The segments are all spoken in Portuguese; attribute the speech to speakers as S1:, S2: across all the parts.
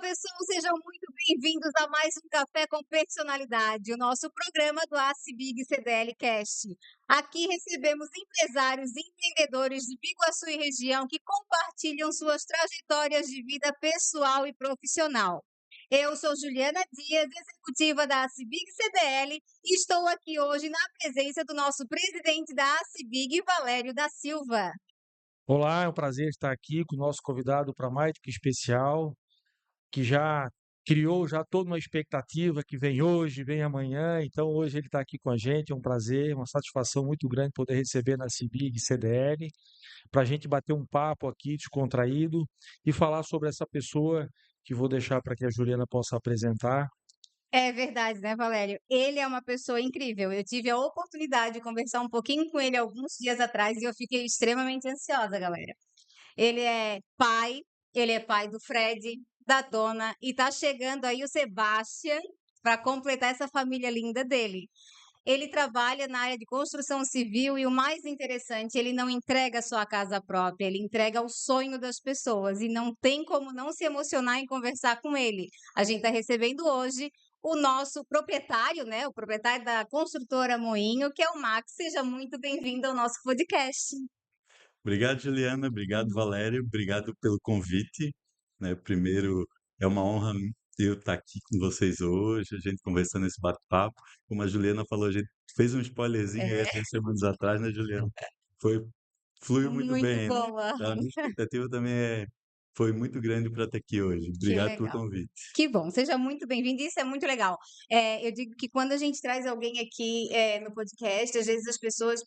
S1: pessoal, sejam muito bem-vindos a mais um Café com Personalidade, o nosso programa do ACBIG CDL Cast. Aqui recebemos empresários e empreendedores de Biguaçu e região que compartilham suas trajetórias de vida pessoal e profissional. Eu sou Juliana Dias, executiva da ACBIG CDL, e estou aqui hoje na presença do nosso presidente da ACBIG, Valério da Silva.
S2: Olá, é um prazer estar aqui com o nosso convidado para mais do que especial, que já criou já toda uma expectativa que vem hoje, vem amanhã, então hoje ele está aqui com a gente, é um prazer, uma satisfação muito grande poder receber na CIBIG CDL, para a gente bater um papo aqui descontraído e falar sobre essa pessoa que vou deixar para que a Juliana possa apresentar.
S1: É verdade, né, Valério? Ele é uma pessoa incrível. Eu tive a oportunidade de conversar um pouquinho com ele alguns dias atrás e eu fiquei extremamente ansiosa, galera. Ele é pai do Fred, da Dona, e tá chegando aí o Sebastian para completar essa família linda dele. Ele trabalha na área de construção civil e o mais interessante, ele não entrega só a casa própria, ele entrega o sonho das pessoas e não tem como não se emocionar em conversar com ele. A gente está recebendo hoje o nosso proprietário, né, o proprietário da construtora Moinho, que é o Max. Seja muito bem-vindo ao nosso podcast.
S3: Obrigado, Juliana. Obrigado, Valério. Obrigado pelo convite, né? Primeiro, é uma honra eu estar aqui com vocês hoje, a gente conversando esse bate-papo. Como a Juliana falou, a gente fez um spoilerzinho aí há
S1: É,
S3: 3 semanas atrás, né, Juliana? Foi, fluiu muito
S1: muito
S3: bem, né?
S1: boa.
S3: Então, a minha expectativa também foi muito grande para estar aqui hoje.
S1: Que
S3: Obrigado pelo
S1: legal.
S3: convite.
S1: Que bom, seja muito bem-vindo, isso é muito legal. Eu digo que quando a gente traz alguém aqui, no podcast, às vezes as pessoas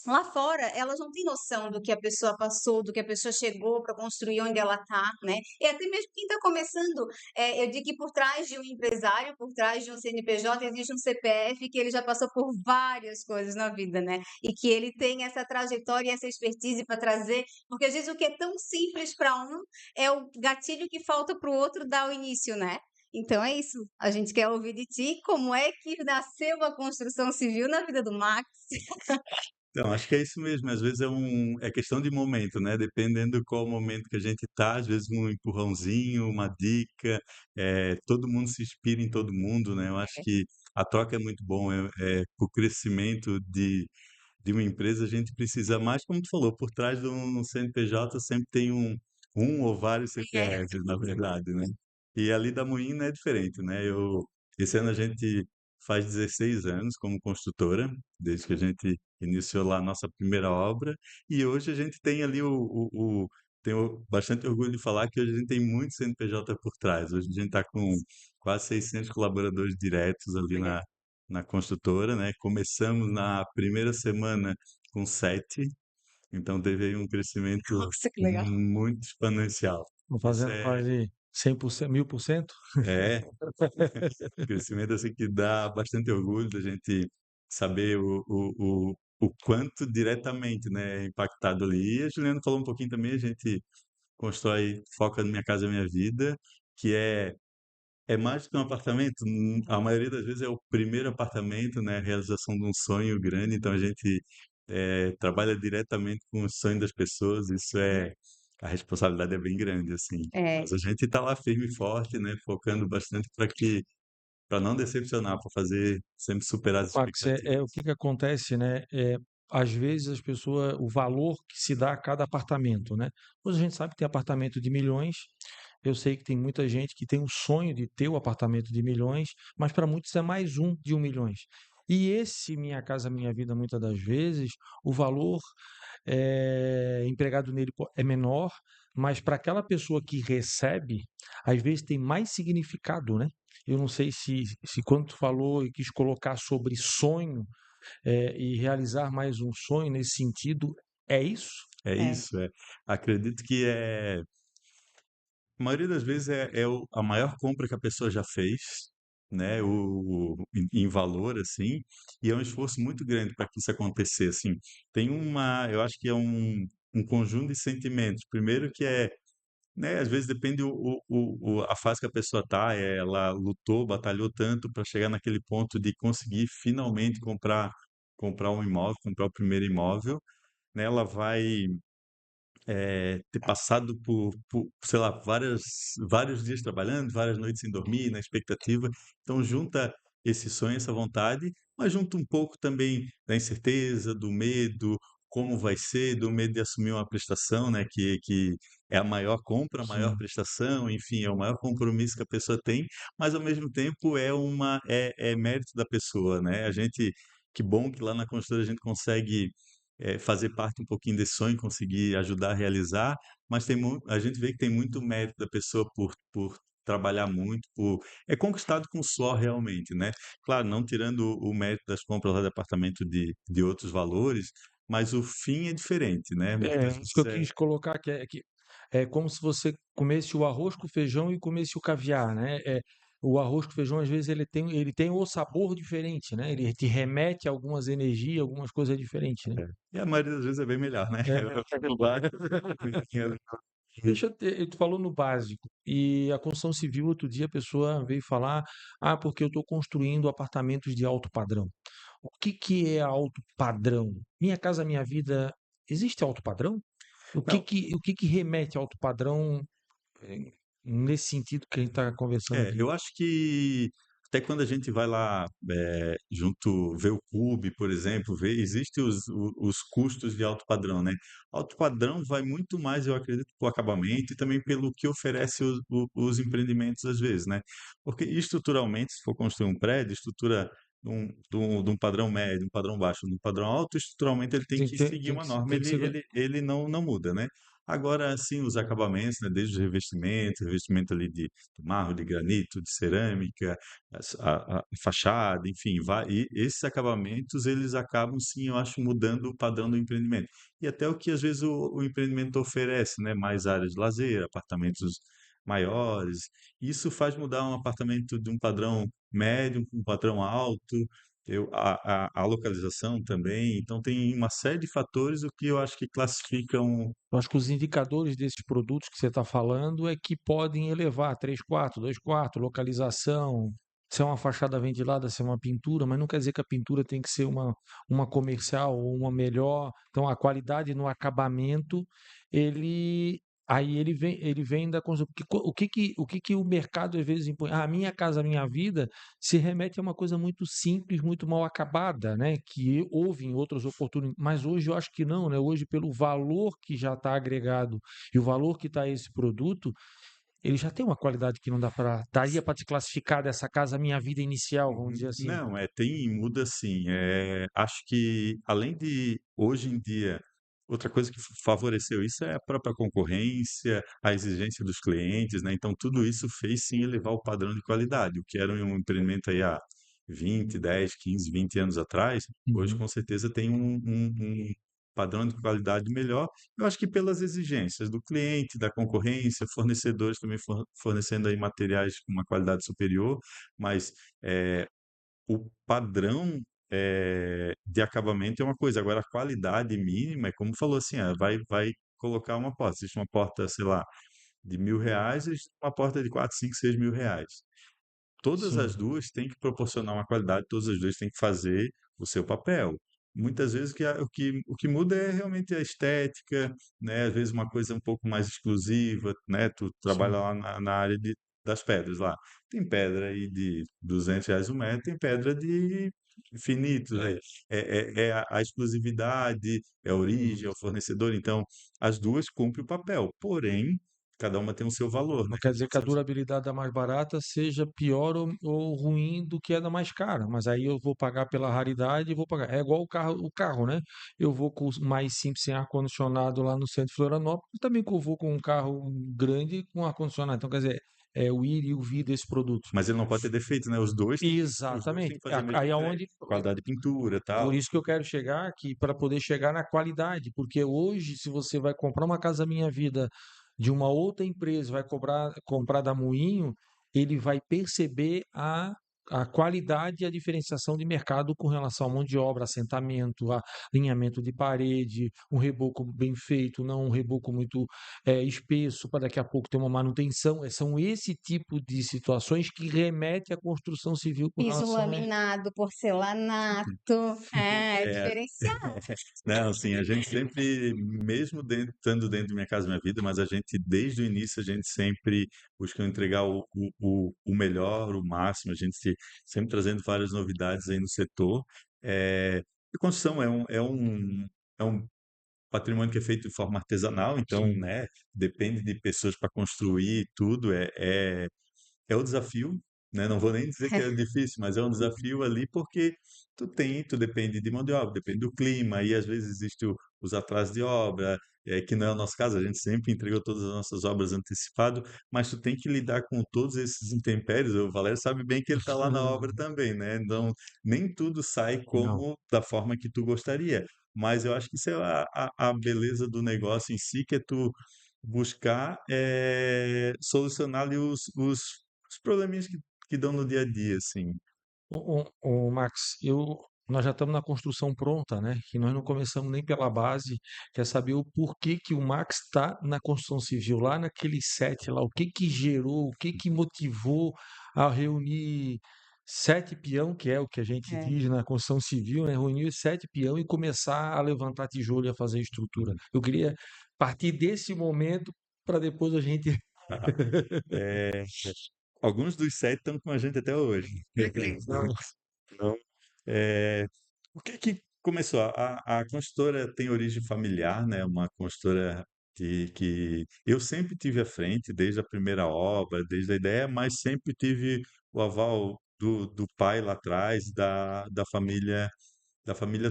S1: lá fora, elas não têm noção do que a pessoa passou, do que a pessoa chegou para construir onde ela está, né? E até mesmo quem está começando, eu digo que por trás de um empresário, por trás de um CNPJ, existe um CPF que ele já passou por várias coisas na vida, né? E que ele tem essa trajetória e essa expertise para trazer, porque às vezes o que é tão simples para um é o gatilho que falta para o outro dar o início, né? Então é isso. A gente quer ouvir de ti como é que nasceu a construção civil na vida do Max.
S3: Então, acho que é isso mesmo. Às vezes é questão de momento, né? Dependendo qual momento que a gente tá, às vezes um empurrãozinho, uma dica, todo mundo se inspira em todo mundo, né? Eu acho que a troca é muito bom, o crescimento de uma empresa, a gente precisa mais, como tu falou, por trás de um CNPJ sempre tem um ou vários
S1: É.
S3: CPFs, na verdade, né? E ali da Moinho é diferente, né? Esse ano a gente faz 16 anos como construtora, desde que a gente iniciou lá a nossa primeira obra, e hoje a gente tem ali tenho bastante orgulho de falar que hoje a gente tem muito CNPJ por trás. Hoje a gente está com quase 600 colaboradores diretos ali
S1: Legal.
S3: na construtora, né? Começamos na primeira semana com 7, então teve aí um crescimento
S1: Nossa, que legal.
S3: muito exponencial.
S2: Estão
S3: Isso
S2: fazendo quase 100%, 1000%.
S3: é crescimento assim que dá bastante orgulho da gente saber o quanto diretamente, né, é impactado ali. E a Juliana falou um pouquinho também, a gente constrói Foca na Minha Casa Minha Vida, que é mais do que um apartamento, a maioria das vezes é o primeiro apartamento, né, a realização de um sonho grande, então a gente trabalha diretamente com o sonho das pessoas, a responsabilidade é bem grande, assim.
S1: É.
S3: Mas a gente está lá firme e forte, né, focando bastante para não decepcionar, para fazer sempre superar as
S2: Max,
S3: expectativas.
S2: o que que acontece, né? Às vezes as pessoas, o valor que se dá a cada apartamento, né? Hoje a gente sabe que tem apartamento de milhões. Eu sei que tem muita gente que tem o sonho de ter o apartamento de milhões, mas para muitos é mais um de 1 milhões. E esse Minha Casa Minha Vida, muitas das vezes, o valor empregado nele é menor, mas para aquela pessoa que recebe, às vezes tem mais significado, né? Eu não sei se quando tu falou e quis colocar sobre sonho, e realizar mais um sonho nesse sentido, é isso?
S3: É
S1: É.
S3: isso, acredito que a maioria das vezes a maior compra que a pessoa já fez, né, em valor, assim, e é um esforço muito grande para que isso acontecer, assim. Eu acho que é um conjunto de sentimentos. Primeiro que né, às vezes depende a fase que a pessoa tá, ela lutou, batalhou tanto para chegar naquele ponto de conseguir finalmente comprar um imóvel, comprar o primeiro imóvel, né, ela vai ter passado sei lá, vários dias trabalhando, várias noites sem dormir, na expectativa. Então, junta esse sonho, essa vontade, mas junta um pouco também da incerteza, do medo, como vai ser, do medo de assumir uma prestação, né, que é a maior compra, a maior
S2: Sim.
S3: prestação, enfim, é o maior compromisso que a pessoa tem, mas ao mesmo tempo é mérito da pessoa, né? Que bom que lá na consultora a gente consegue fazer parte um pouquinho desse sonho, conseguir ajudar a realizar, mas a gente vê que tem muito mérito da pessoa por trabalhar muito, é conquistado com suor realmente, né? Claro, não tirando o mérito das compras lá de apartamento de outros valores, mas o fim é diferente, né? Muitas
S2: Isso que
S3: vezes
S2: eu quis colocar, que é como se você comesse o arroz com feijão e comesse o caviar, né? O arroz com feijão, às vezes, ele tem o sabor diferente, né? Ele te remete a algumas energias, algumas coisas diferentes, né?
S3: e a maioria das vezes é bem melhor, né?
S2: É verdade. Tu falou no básico, e a construção civil, outro dia, a pessoa veio falar, porque eu estou construindo apartamentos de alto padrão. O que que é alto padrão? Minha Casa Minha Vida, existe alto padrão?
S3: Não,
S2: O que que remete a alto padrão, eh, nesse sentido que a gente está conversando aqui?
S3: eu acho que até quando a gente vai lá, junto ver o clube, por exemplo, existe os custos de alto padrão, né. Alto padrão vai muito mais, eu acredito, para o acabamento e também pelo que oferece os empreendimentos às vezes, né. Porque estruturalmente, se for construir um prédio, estrutura de um padrão médio, um padrão baixo, um padrão alto, estruturalmente ele tem que seguir uma norma,
S2: Tem que ser.
S3: ele não muda, né. Agora, sim, os acabamentos, né, desde os revestimentos, revestimento ali de mármore, de granito, de cerâmica, a fachada, enfim, e esses acabamentos eles acabam sim, eu acho, mudando o padrão do empreendimento. E até o que às vezes o empreendimento oferece, né, mais áreas de lazer, apartamentos maiores. Isso faz mudar um apartamento de um padrão médio para um padrão alto. A localização também. Então tem uma série de fatores o que eu acho que classificam.
S2: Eu acho que os indicadores desses produtos que você está falando é que podem elevar 3 quartos, 2 quartos, localização, se é uma fachada ventilada, se é uma pintura, mas não quer dizer que a pintura tem que ser uma comercial ou uma melhor. Então, a qualidade no acabamento, ele aí ele vem da construção. O que que o mercado às vezes impõe? A Minha Casa Minha Vida se remete a uma coisa muito simples, muito mal acabada, né? Que houve em outras oportunidades, mas hoje eu acho que não, né? Hoje, pelo valor que já está agregado e o valor que está esse produto, ele já tem uma qualidade que não daria para te classificar dessa Casa Minha Vida inicial, vamos
S3: Uhum.
S2: dizer assim.
S3: Não, tem muda sim. Acho que além de hoje em dia, outra coisa que favoreceu isso é a própria concorrência, a exigência dos clientes, né? Então tudo isso fez sim elevar o padrão de qualidade, o que era um empreendimento aí há 20, 10, 15, 20 anos atrás, hoje
S2: Uhum.
S3: com certeza tem um padrão de qualidade melhor. Eu acho que pelas exigências do cliente, da concorrência, fornecedores também fornecendo aí materiais com uma qualidade superior, mas eh, o padrão, de acabamento é uma coisa, agora a qualidade mínima é como falou assim, vai colocar uma porta, existe uma porta, sei lá, de R$ 1.000, existe uma porta de 4, 5, R$ 6.000. Todas as
S2: Sim.
S3: 2 têm que proporcionar uma qualidade, todas as 2 têm que fazer o seu papel. Muitas vezes o que muda é realmente a estética, né, às vezes uma coisa um pouco mais exclusiva, né, tu trabalha
S2: Sim.
S3: lá na área das pedras lá. Tem pedra aí de R$ 200 o metro, tem pedra de infinitos, né. É a exclusividade, é a origem,
S2: Uhum.
S3: é o fornecedor, então as 2 cumprem o papel, porém, cada uma tem o seu valor, né.
S2: Não quer dizer que a
S3: Se você
S2: durabilidade da mais barata seja pior ou ruim do que a da mais cara, mas aí eu vou pagar pela raridade e vou pagar. É igual o carro, né? Eu vou com o mais simples sem ar-condicionado lá no centro de Florianópolis, também que eu vou com um carro grande com ar-condicionado. Então, quer dizer, é o ir e o vir desse produto.
S3: Mas ele não pode ter defeito, né, os dois têm
S2: Exatamente.
S3: que fazer a mesma
S2: Aí
S3: entrega,
S2: aonde
S3: qualidade de pintura,
S2: por
S3: tal.
S2: isso que eu quero chegar aqui, para poder chegar na qualidade, porque hoje, se você vai comprar uma Casa Minha Vida de uma outra empresa, vai comprar da Moinho, ele vai perceber a qualidade e a diferenciação de mercado com relação à mão de obra, assentamento, alinhamento de parede, um reboco bem feito, não um reboco muito espesso para daqui a pouco ter uma manutenção. São esse tipo de situações que remete à construção civil com
S1: Piso
S2: relação
S1: laminado, porcelanato, é
S3: É,
S1: diferenciado.
S3: não, assim, a gente sempre, mesmo estando dentro da Minha Casa Minha Vida, mas a gente, desde o início, a gente sempre buscou entregar o melhor, o máximo, a gente sempre trazendo várias novidades aí no setor. E construção é um patrimônio que é feito de forma artesanal, então,
S2: Sim.
S3: né, depende de pessoas para construir tudo, é o desafio, né? Não vou nem dizer que é difícil, mas é um desafio ali porque tu depende de mão de obra, depende do clima, e às vezes existe os atrasos de obra, que não é o nosso caso, a gente sempre entregou todas as nossas obras antecipado, mas tu tem que lidar com todos esses intempéries. O Valério sabe bem que ele está lá na obra também, né? Então, nem tudo sai
S2: Não.
S3: como da forma que tu gostaria. Mas eu acho que isso é a beleza do negócio em si, que é tu buscar solucionar ali os probleminhas que dão no dia a dia, assim.
S2: Max, nós já estamos na construção pronta, né? Que nós não começamos nem pela base. Quer saber o porquê que o Max está na construção civil, lá naquele set lá, o que que gerou, o que que motivou a reunir 7 peão, que é o que a gente
S1: É.
S2: diz na construção civil, né? Reunir os 7 peão e começar a levantar tijolo e a fazer estrutura. Eu queria partir desse momento para depois a gente.
S3: É, alguns dos 7 estão com a gente até hoje.
S2: Não,
S3: Então, o que que começou? A construtora tem origem familiar, né? Uma construtora que eu sempre tive à frente, desde a primeira obra, desde a ideia, mas sempre tive o aval do pai lá atrás, da família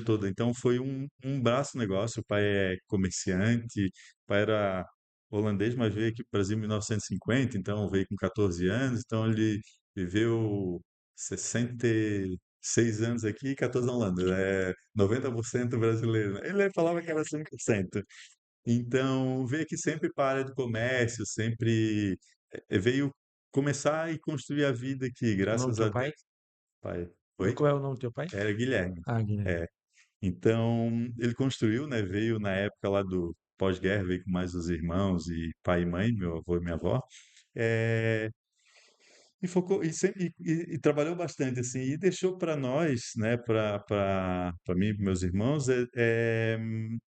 S3: toda. Então foi um braço negócio. O pai é comerciante, o pai era holandês, mas veio aqui para o Brasil em 1950, então veio com 14 anos, então ele viveu 66 anos aqui e 14 na Holanda. É 90% brasileiro, né? Ele falava que era 100%. Então veio aqui sempre para a área do comércio, sempre veio começar e construir a vida aqui,
S2: o nome do
S3: graças
S2: teu
S3: a
S2: pai?
S3: Deus. Pai, oi?
S2: Qual é o nome do teu pai?
S3: Era Guilherme.
S2: Ah, Guilherme.
S3: É. Então, ele construiu, né? Veio na época lá do pós-guerra, veio com mais os irmãos e pai e mãe, meu avô e minha avó, eh, e focou e trabalhou bastante assim, e deixou para nós, né? Para mim, e para meus irmãos,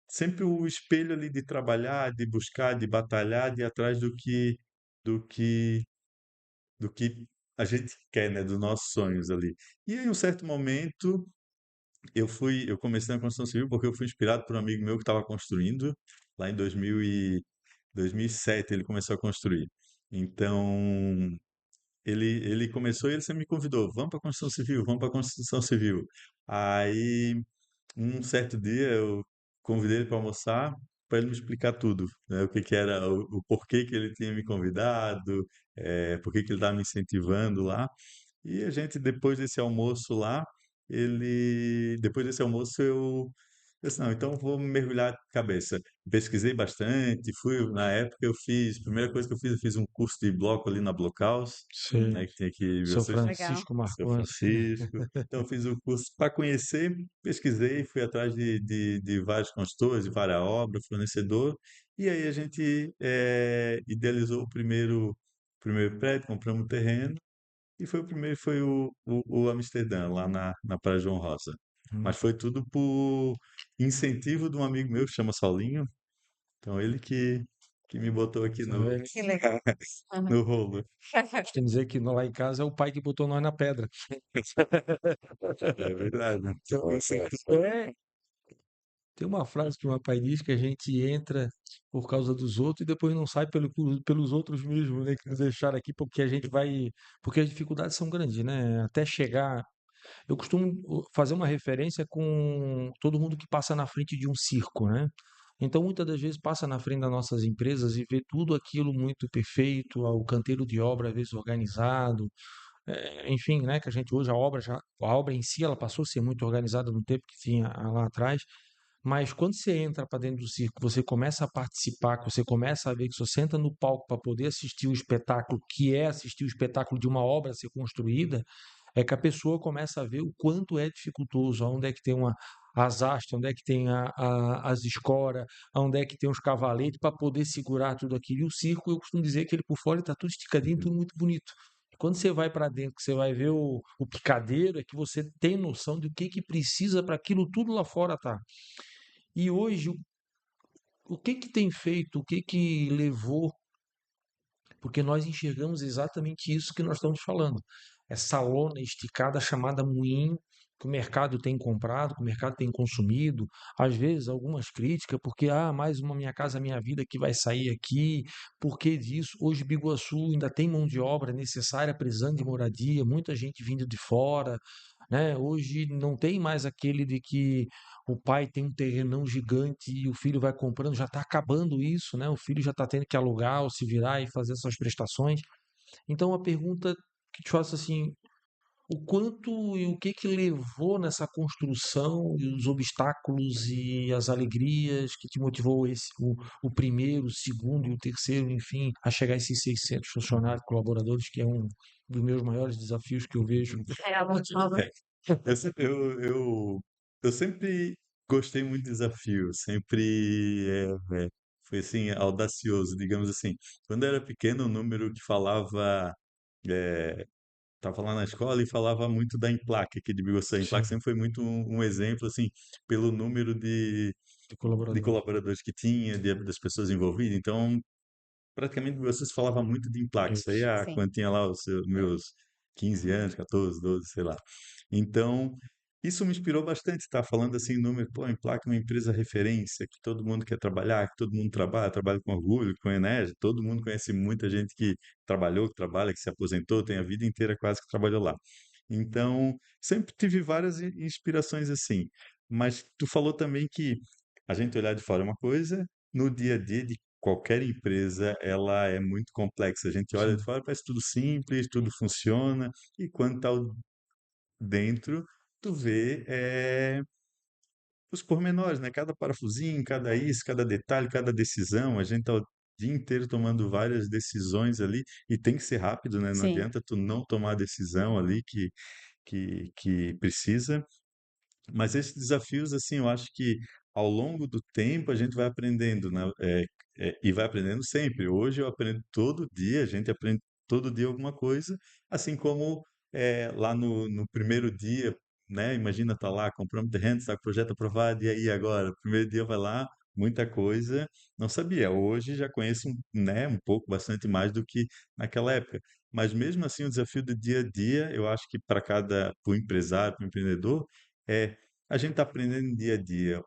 S3: sempre o espelho ali de trabalhar, de buscar, de batalhar, de ir atrás do que do que a gente quer, né? Dos nossos sonhos ali. E em um certo momento eu comecei na construção civil porque eu fui inspirado por um amigo meu que estava construindo lá em 2007 ele começou a construir. Então, ele começou e ele sempre me convidou, vamos para a construção civil, vamos para a construção civil. Aí, um certo dia eu convidei ele para almoçar para ele me explicar tudo, né? O que que era, o porquê que ele tinha me convidado, por que que ele estava me incentivando lá. E a gente, depois desse almoço lá, depois desse almoço eu disse, não, então vou mergulhar de cabeça. Pesquisei bastante, na época a primeira coisa que eu fiz um curso de bloco ali na Blockhaus,
S2: Sei.
S3: né, que tem aqui,
S2: São
S1: Legal.
S2: Francisco
S3: São
S2: marcou assim.
S3: Francisco. Então eu fiz o curso para conhecer, pesquisei, fui atrás de vários consultores, de várias obras, fornecedor, e aí a gente idealizou o primeiro prédio, compramos o terreno, e foi o primeiro, foi o Amsterdã, lá na Praia João Rosa.
S2: Hum,
S3: Mas foi tudo por incentivo de um amigo meu que chama Saulinho. Então ele que me botou aqui
S2: tá
S3: no,
S2: vendo?
S1: Que legal. Aham.
S3: no rolo.
S2: Quer dizer que lá em casa é o pai que botou nós na pedra.
S3: É verdade.
S2: Então, assim, tem uma frase que o meu pai diz que a gente entra por causa dos outros e depois não sai pelos outros mesmos, né? Que nos deixaram aqui porque a gente vai. Porque as dificuldades são grandes, né? Até chegar. Eu costumo fazer uma referência com todo mundo que passa na frente de um circo, né? Então, muitas das vezes passa na frente das nossas empresas e vê tudo aquilo muito perfeito, o canteiro de obra às vezes organizado, enfim, né? Que a gente hoje a obra em si ela passou a ser muito organizada no tempo que tinha lá atrás. Mas quando você entra para dentro do circo, você começa a participar, que você começa a ver que você senta no palco para poder assistir o espetáculo, que é assistir o espetáculo de uma obra ser construída, é que a pessoa começa a ver o quanto é dificultoso, onde é que tem as hastes, onde é que tem as escoras, onde é que tem os cavaletes para poder segurar tudo aquilo. E o circo, eu costumo dizer que ele por fora está tudo esticadinho, tudo muito bonito. Quando você vai para dentro, que você vai ver o picadeiro, é que você tem noção do que precisa para aquilo tudo lá fora tá. E hoje, o que tem feito, o que levou, porque nós enxergamos exatamente isso que nós estamos falando. Essa lona esticada chamada moinho, que o mercado tem comprado, que o mercado tem consumido, às vezes algumas críticas, porque mais uma Minha Casa Minha Vida que vai sair aqui, por que disso? Hoje Biguaçu ainda tem mão de obra necessária, precisando de moradia, muita gente vindo de fora, né? Hoje não tem mais aquele de que o pai tem um terrenão gigante e o filho vai comprando, já está acabando isso, né? O filho já está tendo que alugar ou se virar e fazer essas prestações. Então, a pergunta que te faço assim, o quanto e o que levou nessa construção e os obstáculos e as alegrias que te motivou o primeiro, o segundo e o terceiro, enfim, a chegar a esses 600 funcionários, colaboradores, que é um dos meus maiores desafios que eu vejo.
S3: Eu sempre, eu sempre gostei muito de desafio, sempre foi assim, audacioso, digamos assim. Quando eu era pequeno, o número que falava, estava lá na escola e falava muito da Implac, aqui de Biguaçu. A Implac
S2: Sim,
S3: sempre foi muito um exemplo, assim, pelo número
S2: de
S3: de
S2: colaborador.
S3: colaboradores que tinha, das pessoas envolvidas. Então, praticamente vocês falavam muito de Implac. Isso aí
S2: Isso.
S1: Sim.
S3: quando tinha lá os meus 15 anos, 14, 12, sei lá. Então, isso me inspirou bastante, tá? Falando assim, número, pô, a Implac é uma empresa referência, que todo mundo quer trabalhar, que todo mundo trabalha com orgulho, com energia, todo mundo conhece muita gente que trabalhou, que trabalha, que se aposentou, tem a vida inteira quase que trabalhou lá. Então, sempre tive várias inspirações assim. Mas tu falou também que a gente olhar de fora é uma coisa, no dia a dia de qualquer empresa, ela é muito complexa. A gente olha de
S2: Sim.
S3: fora, parece tudo simples, tudo funciona, e quando tá dentro, tu vê os pormenores, né? Cada parafusinho, cada isso, cada detalhe, cada decisão. A gente tá o dia inteiro tomando várias decisões ali, e tem que ser rápido, né? Não
S1: Sim.
S3: adianta tu não tomar a decisão ali que precisa. Mas esses desafios, assim, eu acho que ao longo do tempo a gente vai aprendendo, né? E vai aprendendo sempre. Hoje eu aprendo todo dia, a gente aprende todo dia alguma coisa, assim como lá no primeiro dia, né? Imagina tá lá, compramos terreno, está com o projeto aprovado, e aí agora? Primeiro dia vai lá, muita coisa, não sabia. Hoje já conheço, né, um pouco, bastante mais do que naquela época. Mas mesmo assim, o desafio do dia a dia, eu acho que para o empresário, para o empreendedor, é a gente está aprendendo dia a dia.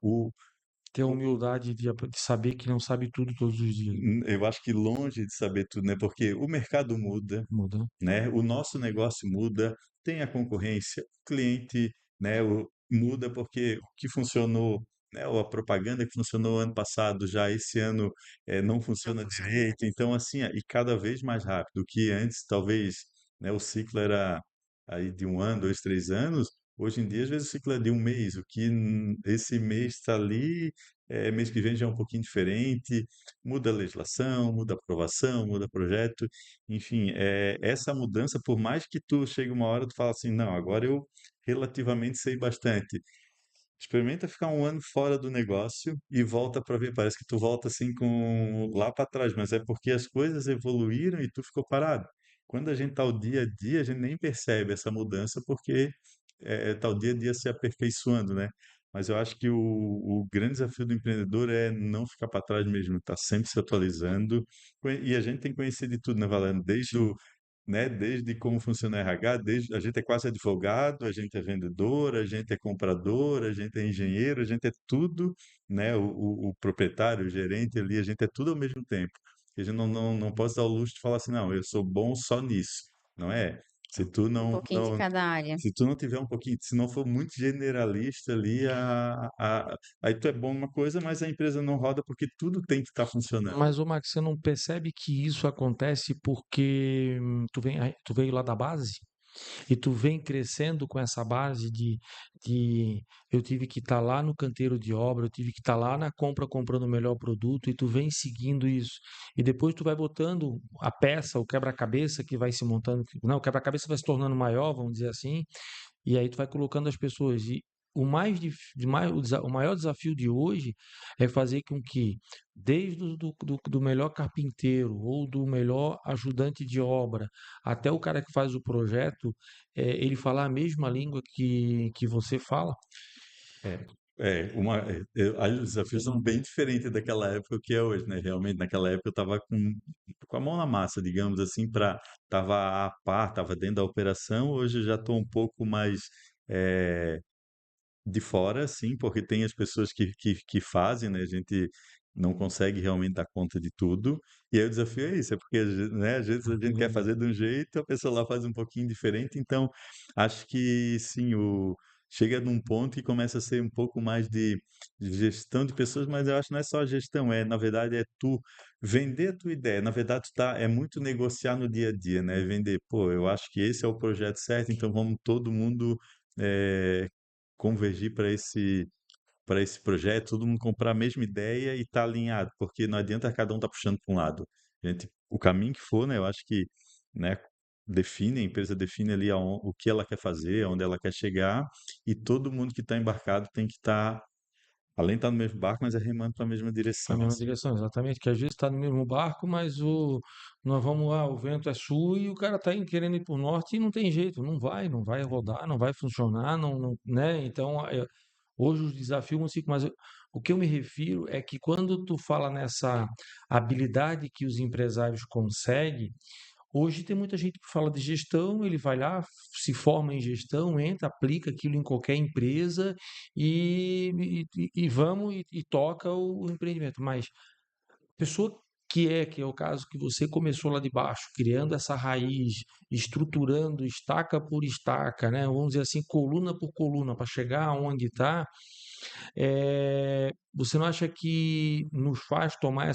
S2: Ter a
S3: O-
S2: humildade de saber que não sabe tudo todos os dias.
S3: eu acho que longe de saber tudo, né? Porque o mercado muda,
S2: Muda.
S3: né? O nosso negócio muda, tem a concorrência, o cliente, né, muda porque o que funcionou, né, ou a propaganda que funcionou ano passado, já esse ano não funciona direito. Então, assim, e cada vez mais rápido. O que antes, talvez, né, o ciclo era aí de um ano, 2, 3 anos, hoje em dia, às vezes, o ciclo é de um mês. O que esse mês está ali, mês que vem já é um pouquinho diferente, muda a legislação, muda a aprovação, muda projeto. Enfim, essa mudança, por mais que tu chegue uma hora, tu fala assim, não, agora eu relativamente sei bastante. Experimenta ficar um ano fora do negócio e volta para ver. Parece que tu volta assim com lá para trás, mas é porque as coisas evoluíram e tu ficou parado. Quando a gente tá o dia a dia, a gente nem percebe essa mudança porque tá o dia a dia se aperfeiçoando, né? Mas eu acho que o grande desafio do empreendedor é não ficar para trás mesmo, estar sempre se atualizando. E a gente tem que conhecer de tudo, né, Valendo? Desde
S2: Sim.
S3: o, né? Desde como funciona o RH, a gente é quase advogado, a gente é vendedor, a gente é comprador, a gente é engenheiro, a gente é tudo, né? O proprietário, o gerente ali, a gente é tudo ao mesmo tempo. A gente não pode dar o luxo de falar assim, não, eu sou bom só nisso. Não é? Se tu
S1: Um
S3: não,
S1: pouquinho de
S3: não,
S1: cada área.
S3: se tu não tiver um pouquinho, se não for muito generalista ali, aí tu é bom numa coisa, mas a empresa não roda porque tudo tem que estar funcionando.
S2: Mas, ô Max, você não percebe que isso acontece porque tu veio lá da base? e tu vem crescendo com essa base de eu tive que estar lá no canteiro de obra, eu tive que estar lá na compra comprando o melhor produto, e tu vem seguindo isso. E depois tu vai botando a peça, o quebra-cabeça que vai se montando, não, o quebra-cabeça vai se tornando maior, vamos dizer assim, e aí tu vai colocando as pessoas. E o maior desafio de hoje é fazer com que, desde do melhor carpinteiro ou do melhor ajudante de obra, até o cara que faz o projeto, ele falar a mesma língua que você fala.
S3: É, os desafios são bem diferentes daquela época que é hoje, né? Realmente, naquela época eu estava com a mão na massa, digamos assim, tava a par, tava dentro da operação. Hoje eu já estou um pouco mais eh, de fora, sim, porque tem as pessoas que fazem, né? A gente não consegue realmente dar conta de tudo. E aí o desafio é isso, é porque, né, às vezes a gente quer fazer de um jeito, a pessoa lá faz um pouquinho diferente. Então, acho que sim, chega num ponto que começa a ser um pouco mais de gestão de pessoas, mas eu acho que não é só gestão, na verdade, é tu vender a tua ideia. Na verdade, é muito negociar no dia a dia, né? Vender, pô, eu acho que esse é o projeto certo, então vamos todo mundo eh, convergir para esse projeto, todo mundo comprar a mesma ideia e estar alinhado, porque não adianta cada um estar puxando para um lado. O caminho que for, né, eu acho que, né, a empresa define ali o que ela quer fazer, onde ela quer chegar, e todo mundo que está embarcado tem que estar, além de estar no mesmo barco, mas é remando para a mesma
S2: Na
S3: direção,
S2: mesma
S3: assim.
S2: direção, exatamente, que às vezes está no mesmo barco, mas nós vamos lá, o vento é sul e o cara está querendo ir para o norte e não tem jeito, não vai rodar, não vai funcionar, né? Então, hoje os desafios vão ser, mas o que eu me refiro é que quando tu fala nessa habilidade que os empresários conseguem, hoje tem muita gente que fala de gestão, ele vai lá, se forma em gestão, entra, aplica aquilo em qualquer empresa e vamos e toca o empreendimento. Mas pessoa que é o caso que você começou lá de baixo, criando essa raiz, estruturando estaca por estaca, né? Vamos dizer assim, coluna por coluna, para chegar aonde está, você não acha que nos faz tomar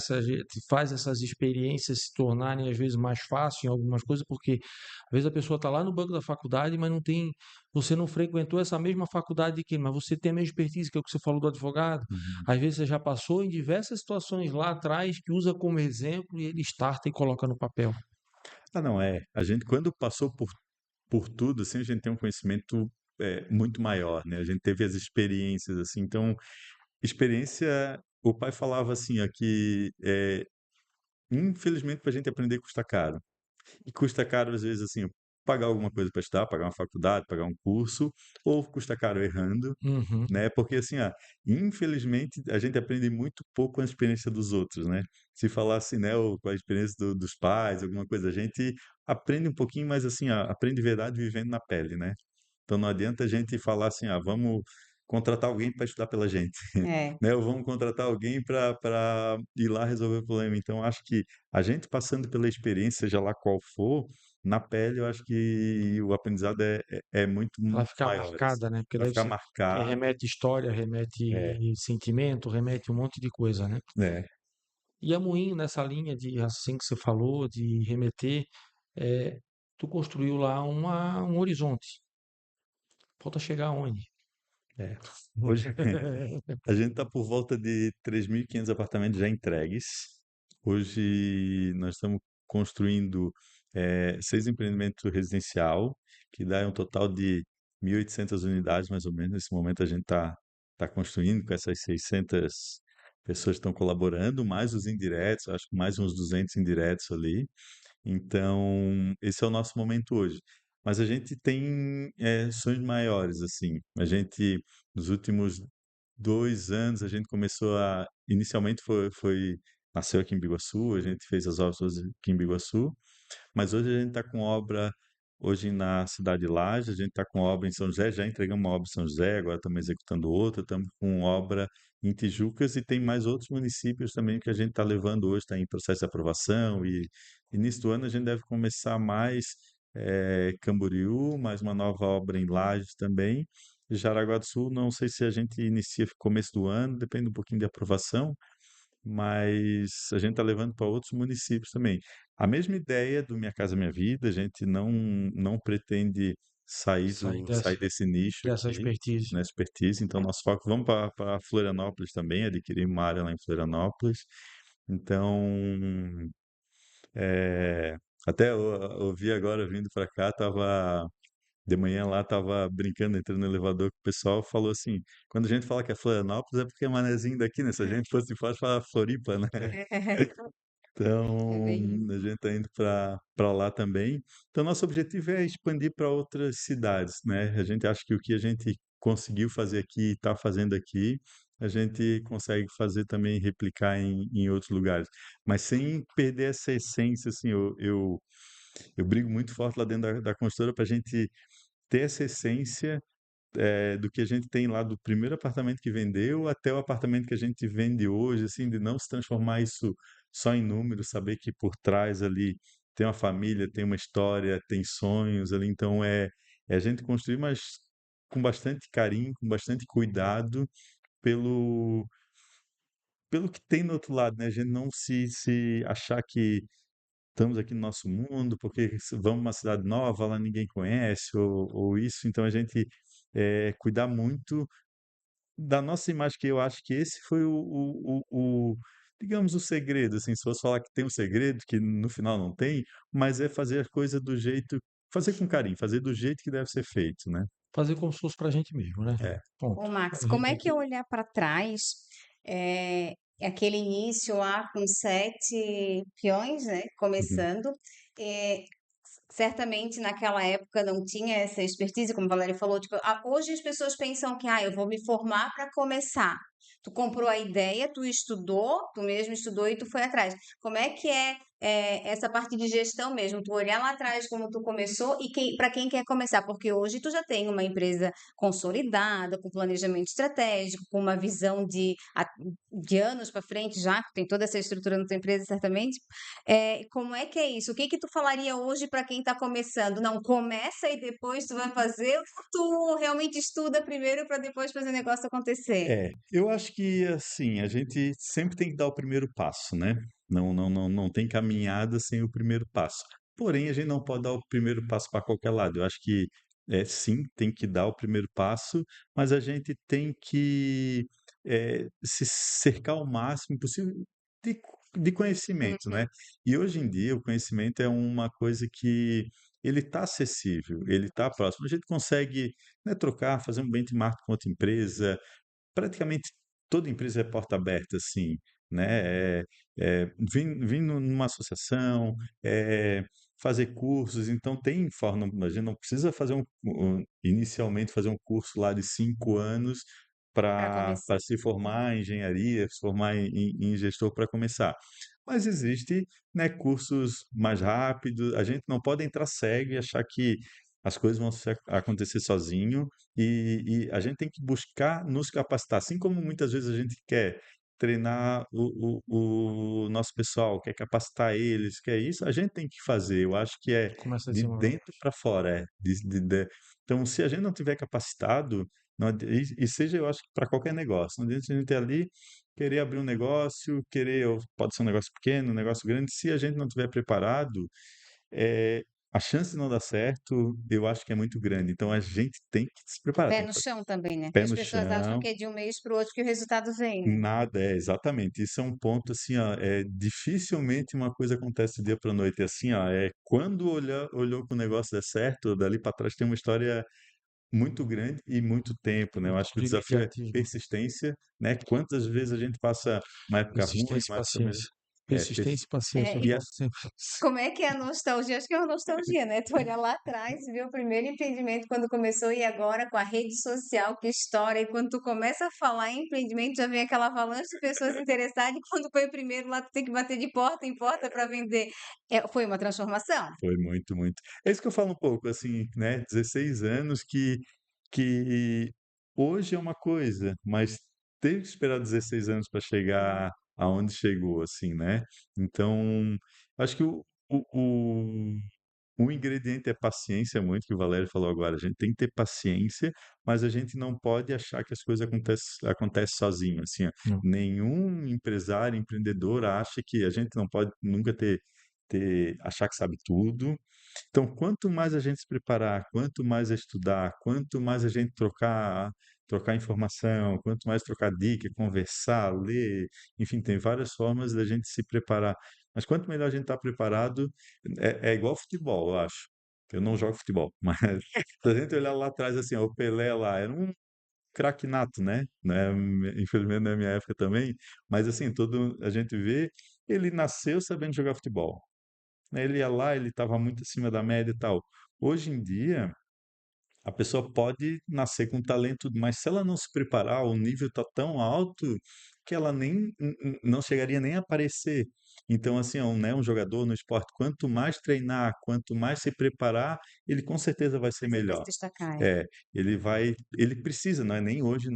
S2: faz essas experiências se tornarem às vezes mais fácil em algumas coisas, porque às vezes a pessoa está lá no banco da faculdade, mas você não frequentou essa mesma faculdade que ele, mas você tem a mesma expertise, que é o que você falou do advogado.
S3: Uhum.
S2: Às vezes você já passou em diversas situações lá atrás que usa como exemplo e ele starta e coloca no papel.
S3: Ah, não, a gente quando passou por tudo, assim, a gente tem um conhecimento muito maior, né? A gente teve as experiências, assim, então experiência, o pai falava assim, ó, que infelizmente para a gente aprender custa caro. E custa caro às vezes assim, pagar alguma coisa para estudar, pagar uma faculdade, pagar um curso, ou custa caro errando,
S2: Uhum.
S3: né? Porque assim, infelizmente a gente aprende muito pouco com a experiência dos outros, né? Se falasse, né, ou com a experiência dos pais, alguma coisa, a gente aprende um pouquinho, mas assim, aprende de verdade vivendo na pele, né? Então não adianta a gente falar assim, vamos contratar alguém para estudar pela gente,
S1: É.
S3: né? Ou vamos contratar alguém para ir lá resolver o problema. Então acho que a gente passando pela experiência, seja lá qual for, na pele, eu acho que o aprendizado é muito
S2: Ela fica
S3: maior, assim.
S2: marcada, né? Porque
S3: Vai
S2: deve
S3: ficar
S2: ser, que
S3: marcado.
S2: remete história, remete
S3: É,
S2: sentimento, remete um monte de coisa, né?
S3: é.
S2: E a Moinho, nessa linha de assim que você falou, de remeter, eh, tu construiu lá um horizonte. Falta chegar aonde?
S3: É. Hoje a gente está por volta de 3.500 apartamentos já entregues. Hoje nós estamos construindo 6 empreendimentos residencial, que dá um total de 1.800 unidades, mais ou menos. Nesse momento a gente tá construindo com essas 600 pessoas que estão colaborando, mais os indiretos, acho que mais uns 200 indiretos ali. Então, esse é o nosso momento hoje. Mas a gente tem sonhos maiores, assim. Nos últimos 2 anos, a gente começou inicialmente nasceu aqui em Biguaçu, a gente fez as obras todas aqui em Biguaçu, mas hoje a gente está com obra, hoje na cidade de Lages, a gente está com obra em São José, já entregamos uma obra em São José, agora estamos executando outra, estamos com obra em Tijucas e tem mais outros municípios também que a gente está levando hoje, está em processo de aprovação e início do ano a gente deve começar mais Camboriú, mais uma nova obra em Lages também. Jaraguá do Sul, não sei se a gente inicia começo do ano, depende um pouquinho de aprovação, mas a gente está levando para outros municípios também. A mesma ideia do Minha Casa Minha Vida, a gente não pretende
S2: Sair
S3: sair desse nicho
S2: dessa
S3: aqui,
S2: expertise.
S3: na expertise, então nosso foco, vamos para Florianópolis também, adquirir uma área lá em Florianópolis. Então, é, até eu vi agora vindo para cá, tava de manhã lá, tava brincando, entrando no elevador com o pessoal, falou assim, quando a gente fala que é Florianópolis é porque é manezinho daqui, né? Se a gente fosse fora, fala Floripa, né?
S1: É
S3: Então,
S1: bem isso.
S3: a gente está indo para lá também. Então, nosso objetivo é expandir para outras cidades, né? A gente acha que o que a gente conseguiu fazer aqui, está fazendo aqui, a gente consegue fazer também, replicar em outros lugares. Mas sem perder essa essência, assim, eu brigo muito forte lá dentro da consultora para a gente ter essa essência do que a gente tem lá do primeiro apartamento que vendeu até o apartamento que a gente vende hoje, assim, de não se transformar isso só em números, saber que por trás ali tem uma família, tem uma história, tem sonhos ali, então é a gente construir, mas com bastante carinho, com bastante cuidado pelo pelo que tem no outro lado, né? A gente não se achar que estamos aqui no nosso mundo, porque vamos uma cidade nova, lá ninguém conhece, ou isso, então a gente cuidar muito da nossa imagem, que eu acho que esse foi digamos, o segredo, assim, se fosse falar que tem um segredo, que no final não tem, mas é fazer a coisa do jeito, fazer com carinho, fazer do jeito que deve ser feito, né?
S2: Fazer como se fosse pra gente mesmo, né?
S3: É.
S1: Ô,
S2: Ponto.
S1: Max,
S2: A
S1: como
S2: gente
S1: é
S2: é
S1: que é olhar para trás, é, aquele início lá com 7 peões, né,
S3: Uhum.
S1: começando, é, certamente naquela época não tinha essa expertise, como a Valéria falou, tipo, hoje as pessoas pensam que, eu vou me formar para começar. Tu comprou a ideia, tu estudou, tu mesmo estudou e tu foi atrás. Como é que essa parte de gestão mesmo? Tu olhar lá atrás como tu começou e para quem quer começar, porque hoje tu já tem uma empresa consolidada, com planejamento estratégico, com uma visão de anos para frente já, que tem toda essa estrutura na tua empresa, certamente. Como é que é isso? O que que tu falaria hoje para quem está começando? Não, começa e depois tu vai fazer, ou tu realmente estuda primeiro para depois fazer o negócio acontecer?
S3: Eu acho que assim, a gente sempre tem que dar o primeiro passo, né? Não tem caminhada sem o primeiro passo. Porém, a gente não pode dar o primeiro passo para qualquer lado. Eu acho que sim, tem que dar o primeiro passo, mas a gente tem que se cercar o máximo possível de conhecimento, né?
S1: Uhum.
S3: E hoje em dia o conhecimento é uma coisa que ele está acessível, ele está próximo. A gente consegue, né, trocar, fazer um benchmark com outra empresa, praticamente toda empresa é porta aberta, assim, né? Vim numa associação, fazer cursos, então tem forma, a gente não precisa fazer inicialmente fazer um curso lá de 5 anos
S1: Para
S3: para
S1: começar.
S3: se formar em engenharia, se formar em gestor para começar. Mas existe, né, cursos mais rápidos, a gente não pode entrar cego e achar que as coisas vão acontecer sozinho, e a gente tem que buscar nos capacitar, assim como muitas vezes a gente quer treinar o nosso pessoal, quer capacitar eles, quer isso, a gente tem que fazer. Eu acho que é
S2: começa de
S3: de
S2: cima.
S3: dentro para fora. Então, se a gente não tiver capacitado, e seja, eu acho que para qualquer negócio, não adianta a gente ter ali, querer abrir um negócio, ou pode ser um negócio pequeno, um negócio grande, se a gente não tiver preparado, é, a chance de não dar certo, eu acho que é muito grande. Então a gente tem que se preparar,
S1: Pé
S3: tem que
S1: no
S3: fazer
S1: chão também, né? Porque
S3: pé
S1: as
S3: no
S1: pessoas acham
S3: chão,
S1: que é de um mês para o outro que o resultado vem, né?
S3: nada, exatamente. Isso é um ponto assim, ó, dificilmente uma coisa acontece do dia para noite. É assim, ó, quando olhou que o negócio der certo, dali para trás tem uma história muito grande e muito tempo, né? Eu acho que o
S2: De
S3: desafio é
S2: imediatismo.
S3: persistência, né? Quantas vezes a gente passa uma época ruim,
S2: Persistência e
S3: uma época melhor.
S2: paciência.
S3: É,
S2: Persistência e paciência,
S1: É,
S2: eu
S3: e
S2: falo sempre.
S1: como é que é a nostalgia? Acho que é uma nostalgia, né? Tu olhar lá atrás, ver o primeiro empreendimento quando começou e agora com a rede social, que história. E quando tu começa a falar em empreendimento, já vem aquela avalanche de pessoas interessadas. E quando foi o primeiro lá, tu tem que bater de porta em porta para vender. Foi uma transformação.
S3: Foi muito, muito. É isso que eu falo um pouco, assim, né? 16 anos que hoje é uma coisa, mas teve que esperar 16 anos para chegar aonde chegou, assim, né? Então, acho que o ingrediente é paciência muito, que o Valério falou agora. A gente tem que ter paciência, mas a gente não pode achar que as coisas acontecem sozinho, assim, ó.
S2: Não.
S3: Nenhum empresário, empreendedor acha que a gente não pode nunca achar que sabe tudo. Então, quanto mais a gente se preparar, quanto mais estudar, quanto mais a gente trocar informação, quanto mais trocar dica, conversar, ler, enfim, tem várias formas da gente se preparar. Mas quanto melhor a gente está preparado, é igual futebol, eu acho. Eu não jogo futebol, mas se a gente olhar lá atrás, assim, ó, o Pelé lá era um craque nato, né? Infelizmente na minha época também, mas assim, todo a gente vê, ele nasceu sabendo jogar futebol, né? Ele ia lá, ele estava muito acima da média e tal. Hoje em dia, a pessoa pode nascer com talento, mas se ela não se preparar, o nível está tão alto que ela nem não chegaria nem a aparecer. Então, assim, né, um jogador no esporte, quanto mais treinar, quanto mais se preparar, ele com certeza vai ser
S1: Mas ele vai se
S3: melhor.
S1: destacar, é.
S3: É, ele precisa, não é nem hoje,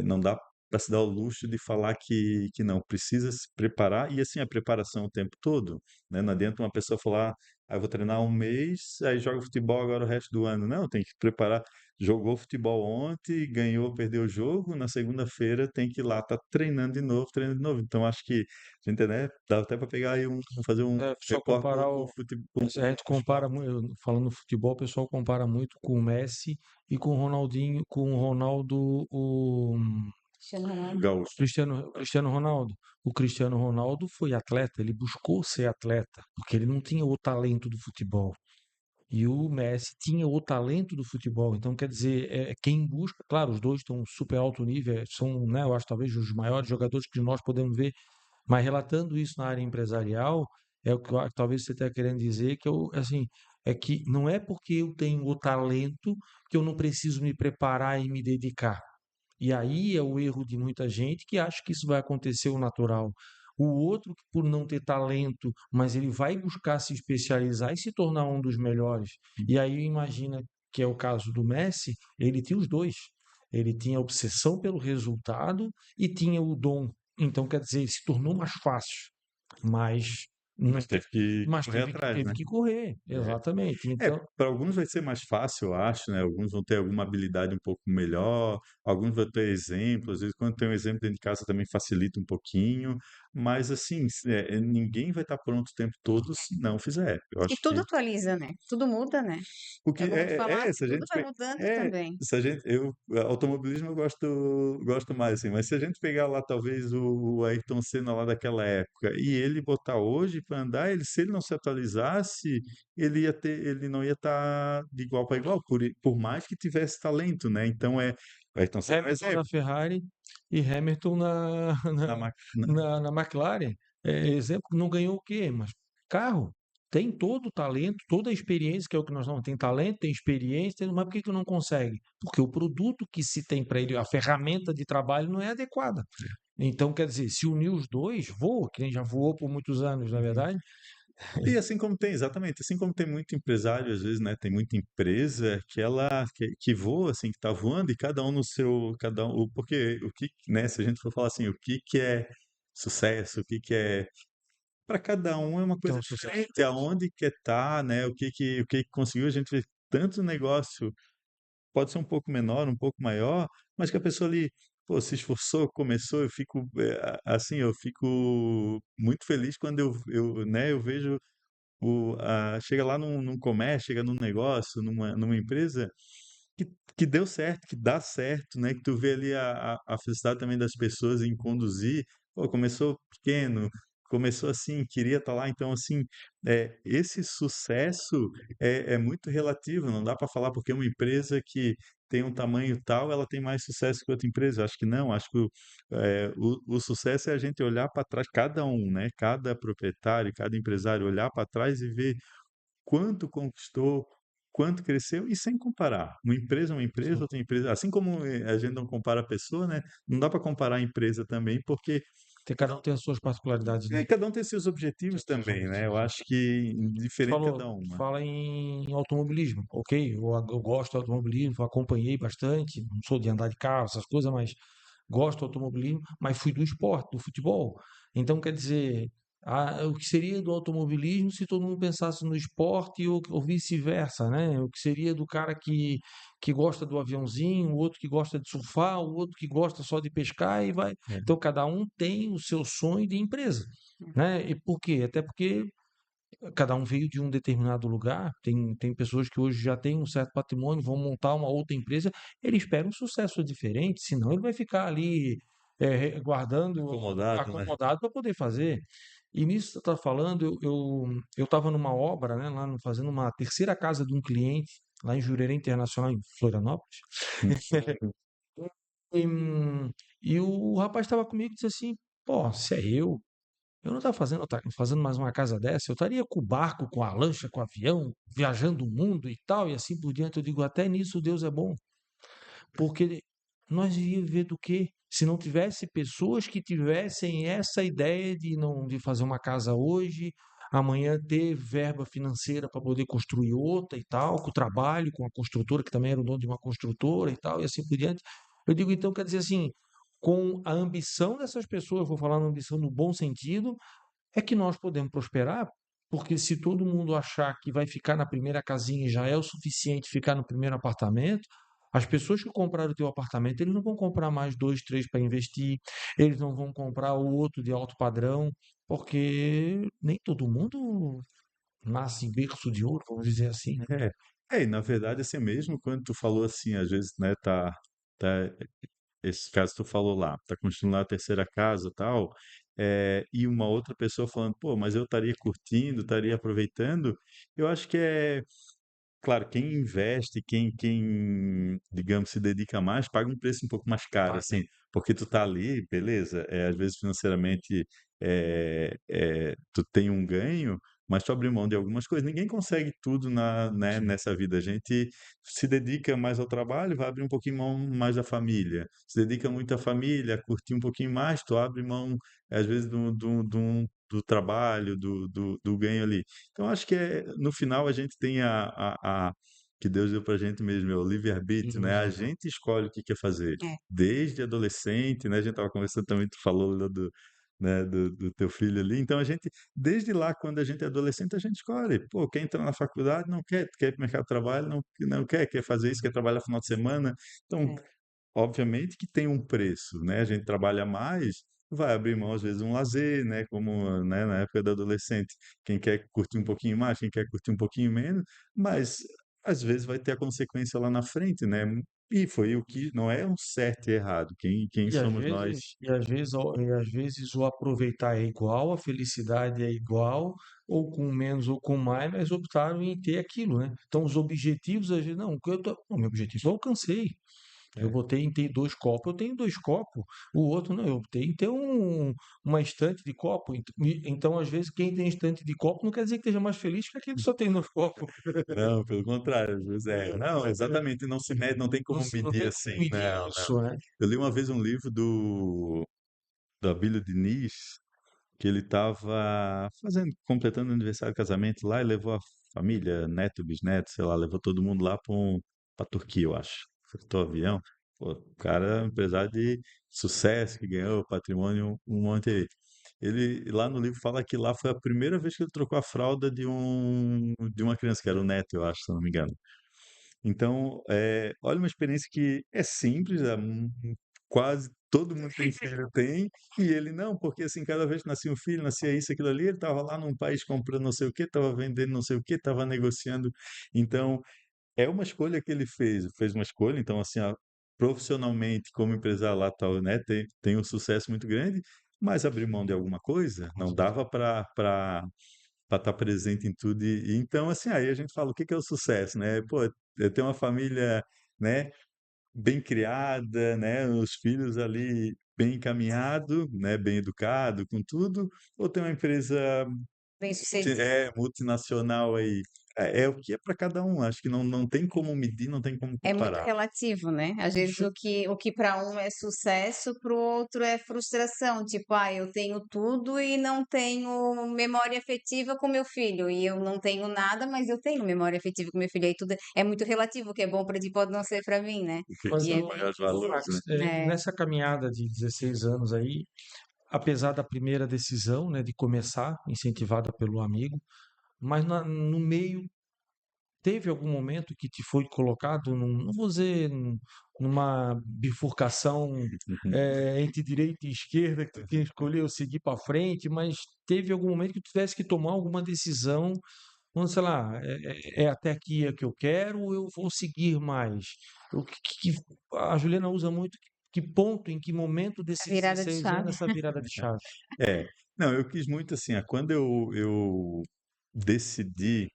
S3: não dá para se dar o luxo de falar que não, precisa se preparar, e assim, a preparação o tempo todo, né? Não adianta uma pessoa falar, eu vou treinar um mês, aí joga futebol agora o resto do ano. Não, tem que preparar. Jogou futebol ontem, ganhou, perdeu o jogo, na segunda-feira tem que ir lá, tá treinando de novo, treinando de novo. Então acho que, a gente, né, dá até para pegar aí fazer um
S2: Só
S3: repórter
S2: comparar
S3: com o futebol,
S2: se a gente
S3: com o
S2: compara
S3: esporte.
S2: muito, falando futebol, o pessoal compara muito com o Messi e com o Ronaldinho, com o Ronaldo,
S1: Cristiano Ronaldo.
S3: Gaúcho.
S2: Cristiano Ronaldo. O Cristiano Ronaldo foi atleta, ele buscou ser atleta, porque ele não tinha o talento do futebol. E o Messi tinha o talento do futebol. Então, quer dizer, quem busca, claro, os dois estão super alto nível, são, né, eu acho, talvez os maiores jogadores que nós podemos ver, mas relatando isso na área empresarial, é o que talvez você esteja querendo dizer, que eu, assim, é que não é porque eu tenho o talento que eu não preciso me preparar e me dedicar. E aí é o erro de muita gente que acha que isso vai acontecer o natural. O outro, que por não ter talento, mas ele vai buscar se especializar e se tornar um dos melhores. E aí imagina que é o caso do Messi, ele tinha os dois. Ele tinha a obsessão pelo resultado e tinha o dom. Então, quer dizer, se tornou mais fácil, mas,
S3: Mas teve que
S2: mas
S3: correr atrás,
S2: teve
S3: né?
S2: que correr,
S3: É.
S2: exatamente.
S3: É,
S2: Então,
S3: para alguns vai ser mais fácil, eu acho, né? Alguns vão ter alguma habilidade um pouco melhor, alguns vão ter exemplo, às vezes quando tem um exemplo dentro de casa também facilita um pouquinho, mas assim, ninguém vai estar pronto o tempo todo se não fizer. Eu
S1: E
S3: acho
S1: tudo
S3: que
S1: atualiza, né? Tudo muda, né?
S3: o que
S1: É bom tu falar que
S3: se a
S1: tudo
S3: gente
S1: vai mudando
S3: é,
S1: também.
S3: se a gente eu automobilismo eu gosto mais assim, mas se a gente pegar lá talvez o Ayrton Senna lá daquela época e ele botar hoje para andar, se ele não se atualizasse, ele não ia estar de igual para igual, por mais que tivesse talento, né? Então o Ayrton Senna é um
S2: Hamilton na
S3: exemplo
S2: Ferrari e Hamilton
S3: na, ma- na,
S2: na McLaren. Exemplo, não ganhou o quê? Mas carro tem todo o talento, toda a experiência, que é o que nós não tem talento, tem experiência, mas por que que não consegue? Porque o produto que se tem para ele, a ferramenta de trabalho não é adequada. Então, quer dizer, se unir os dois, voa, quem já voou por muitos anos, na
S3: Uhum.
S2: verdade.
S3: E assim como tem, exatamente, assim como tem muito empresário, às vezes, né, tem muita empresa que voa, assim, que tá voando, e cada um no seu, porque o que, né, se a gente for falar assim, o que que é sucesso, o que que é, para cada um é uma coisa
S2: Então, sucesso.
S3: diferente, aonde quer estar, né, o que que conseguiu, a gente vê tanto negócio, pode ser um pouco menor, um pouco maior, mas que a pessoa ali, pô, se esforçou, começou, assim, eu fico muito feliz quando né, eu vejo chega lá num comércio, chega num negócio, numa empresa que, que deu certo, que dá certo, né? Que tu vê ali a felicidade também das pessoas em conduzir. Pô, começou pequeno, começou assim, queria estar lá. Então, assim, esse sucesso é muito relativo, não dá para falar porque uma empresa que tem um tamanho tal, ela tem mais sucesso que outra empresa. Acho que não, acho que o sucesso é a gente olhar para trás, cada um, né? Cada proprietário, cada empresário olhar para trás e ver quanto conquistou, quanto cresceu e sem comparar. Uma empresa,
S2: Sim.
S3: outra empresa. Assim como a gente não compara a pessoa, né? Não dá para comparar a empresa também, porque
S2: Cada um tem as suas particularidades, né?
S3: cada um tem seus
S2: Tem
S3: objetivos
S2: os seus
S3: também, né? Eu
S2: objetivos.
S3: acho que diferente cada uma.
S2: Fala em automobilismo, ok? Eu gosto de automobilismo, acompanhei bastante, não sou de andar de carro, essas coisas, mas gosto do automobilismo, mas fui do esporte, do futebol. Então, quer dizer, O que seria do automobilismo se todo mundo pensasse no esporte ou vice-versa, né? O que seria do cara que gosta do aviãozinho, o outro que gosta de surfar, o outro que gosta só de pescar e vai.
S3: É.
S2: Então, cada um tem o seu sonho de empresa, né? E por quê? Até porque cada um veio de um determinado lugar. Tem pessoas que hoje já têm um certo patrimônio, vão montar uma outra empresa, ele espera um sucesso diferente, senão ele vai ficar ali guardando,
S3: Acomodado, né?
S2: acomodado para poder fazer. E nisso que você está falando, eu estava numa obra, né, lá fazendo uma terceira casa de um cliente, lá em Jurerê Internacional, em Florianópolis. E, e o rapaz estava comigo e disse assim: pô, se é eu não estava fazendo mais uma casa dessa, eu estaria com o barco, com a lancha, com o avião, viajando o mundo e tal, e assim por diante. Eu digo, até nisso Deus é bom, porque nós iríamos viver do quê? Se não tivesse pessoas que tivessem essa ideia de fazer uma casa hoje, amanhã ter verba financeira para poder construir outra e tal, com o trabalho, com a construtora, que também era o dono de uma construtora e tal, e assim por diante. Eu digo, então, quer dizer assim, com a ambição dessas pessoas, vou falar na ambição no bom sentido, é que nós podemos prosperar, porque se todo mundo achar que vai ficar na primeira casinha e já é o suficiente ficar no primeiro apartamento, as pessoas que compraram o teu apartamento, eles não vão comprar mais dois, três para investir, eles não vão comprar o outro de alto padrão, porque nem todo mundo nasce em berço de ouro, vamos dizer assim, né?
S3: E na verdade, assim mesmo, quando tu falou assim, às vezes, né, tá, esse caso que tu falou lá, tá construindo lá a terceira casa, tal, e uma outra pessoa falando, pô, mas eu estaria curtindo, estaria aproveitando, eu acho que claro, quem investe, digamos, se dedica mais, paga um preço um pouco mais caro,
S2: Paga.
S3: assim, porque tu tá ali, beleza, às vezes financeiramente tu tem um ganho, mas tu abre mão de algumas coisas. Ninguém consegue tudo né,
S2: Sim.
S3: nessa vida. A gente se dedica mais ao trabalho, vai abrir um pouquinho mão mais da família. Se dedica muito à família, curtir um pouquinho mais, tu abre mão, às vezes, do trabalho, do ganho ali. Então, acho que no final a gente tem que Deus deu pra gente mesmo, é o livre-arbítrio, né? A
S2: Uhum.
S3: gente escolhe o que quer fazer.
S1: É.
S3: Desde adolescente, né? A gente tava conversando também, tu falou lá né, do teu filho ali. Então, desde lá, quando a gente é adolescente, a gente escolhe. Pô, quer entrar na faculdade, não quer. Quer ir pro mercado de trabalho, não quer fazer isso, quer trabalhar final de semana. Então,
S1: É.
S3: obviamente que tem um preço, né? A gente trabalha mais, vai abrir mão às vezes um lazer, né? Como, né, na época da adolescente, quem quer curtir um pouquinho mais, quem quer curtir um pouquinho menos, mas às vezes vai ter a consequência lá na frente, né? E foi o que não é um certo e errado. Quem
S2: E às
S3: somos
S2: vezes,
S3: nós?
S2: o aproveitar é igual, a felicidade é igual, ou com menos ou com mais, mas optaram em ter aquilo, né? Então, os objetivos, às vezes, não, o meu objetivo eu alcancei. Eu
S3: É.
S2: botei em ter dois copos, eu tenho dois copos. O outro não, eu botei em ter uma estante de copo. Então, às vezes, quem tem estante de copo não quer dizer que esteja mais feliz que aquele que só tem dois copos.
S3: Não, pelo contrário, às vezes não, exatamente, não se mede, não tem
S2: Não,
S3: como
S2: não
S3: medir
S2: tem como
S3: assim,
S2: medir
S3: não, não.
S2: isso, né?
S3: Eu li uma vez um livro do Abílio Diniz, que ele estava completando o aniversário de casamento lá e levou a família, neto, bisneto, sei lá, levou todo mundo lá para Turquia, eu acho. Fretou o avião. Pô, o cara, empresário de sucesso, que ganhou patrimônio um monte aí. Ele, lá no livro, fala que lá foi a primeira vez que ele trocou a fralda de uma criança, que era o neto, eu acho, se não me engano. Então, olha uma experiência que é simples, quase todo mundo tem filho, tem, e ele não, porque assim, cada vez que nascia um filho, nascia isso, aquilo ali, ele estava lá num país comprando não sei o que, estava vendendo não sei o que, estava negociando. Então, é uma escolha que ele fez uma escolha, então assim, profissionalmente, como empresário lá, tal, né, tem um sucesso muito grande, mas abrir mão de alguma coisa,
S2: Com
S3: não
S2: certeza.
S3: dava para estar presente em tudo. E então, assim, aí a gente fala, o que que é o sucesso, né? Pô, é ter uma família, né, bem criada, né, os filhos ali bem encaminhado, né, bem educado, com tudo, ou ter uma empresa
S1: Bem-sucedido.
S3: multinacional aí? É o que é para cada um. Acho que não tem como medir, não tem como
S1: É muito
S3: comparar.
S1: relativo, né? Às vezes
S2: Deixa,
S1: o que para um é sucesso, para o outro é frustração. Tipo, eu tenho tudo e não tenho memória afetiva com meu filho. E eu não tenho nada, mas eu tenho memória afetiva com meu filho. Aí tudo é muito relativo. O que é bom para ti pode não ser para mim, né?
S3: O que que
S2: mas
S1: E
S3: são
S1: é
S3: os
S1: bem
S3: maiores
S1: isso.
S3: valores, né?
S2: Max,
S1: É,
S2: nessa caminhada de 16 anos aí, apesar da primeira decisão, né, de começar, incentivada pelo amigo, mas no meio teve algum momento que te foi colocado, não vou dizer numa bifurcação entre direita e esquerda, que tu tinha que escolher ou seguir para frente, mas teve algum momento que tu tivesse que tomar alguma decisão, vamos, sei lá, é até aqui é que eu quero, ou eu vou seguir mais? O que a Juliana usa muito, que ponto, em que momento
S1: A
S2: desses
S1: virada de
S2: 16
S1: chave.
S2: anos, essa virada de chave?
S3: É, não, eu quis muito assim, quando eu decidi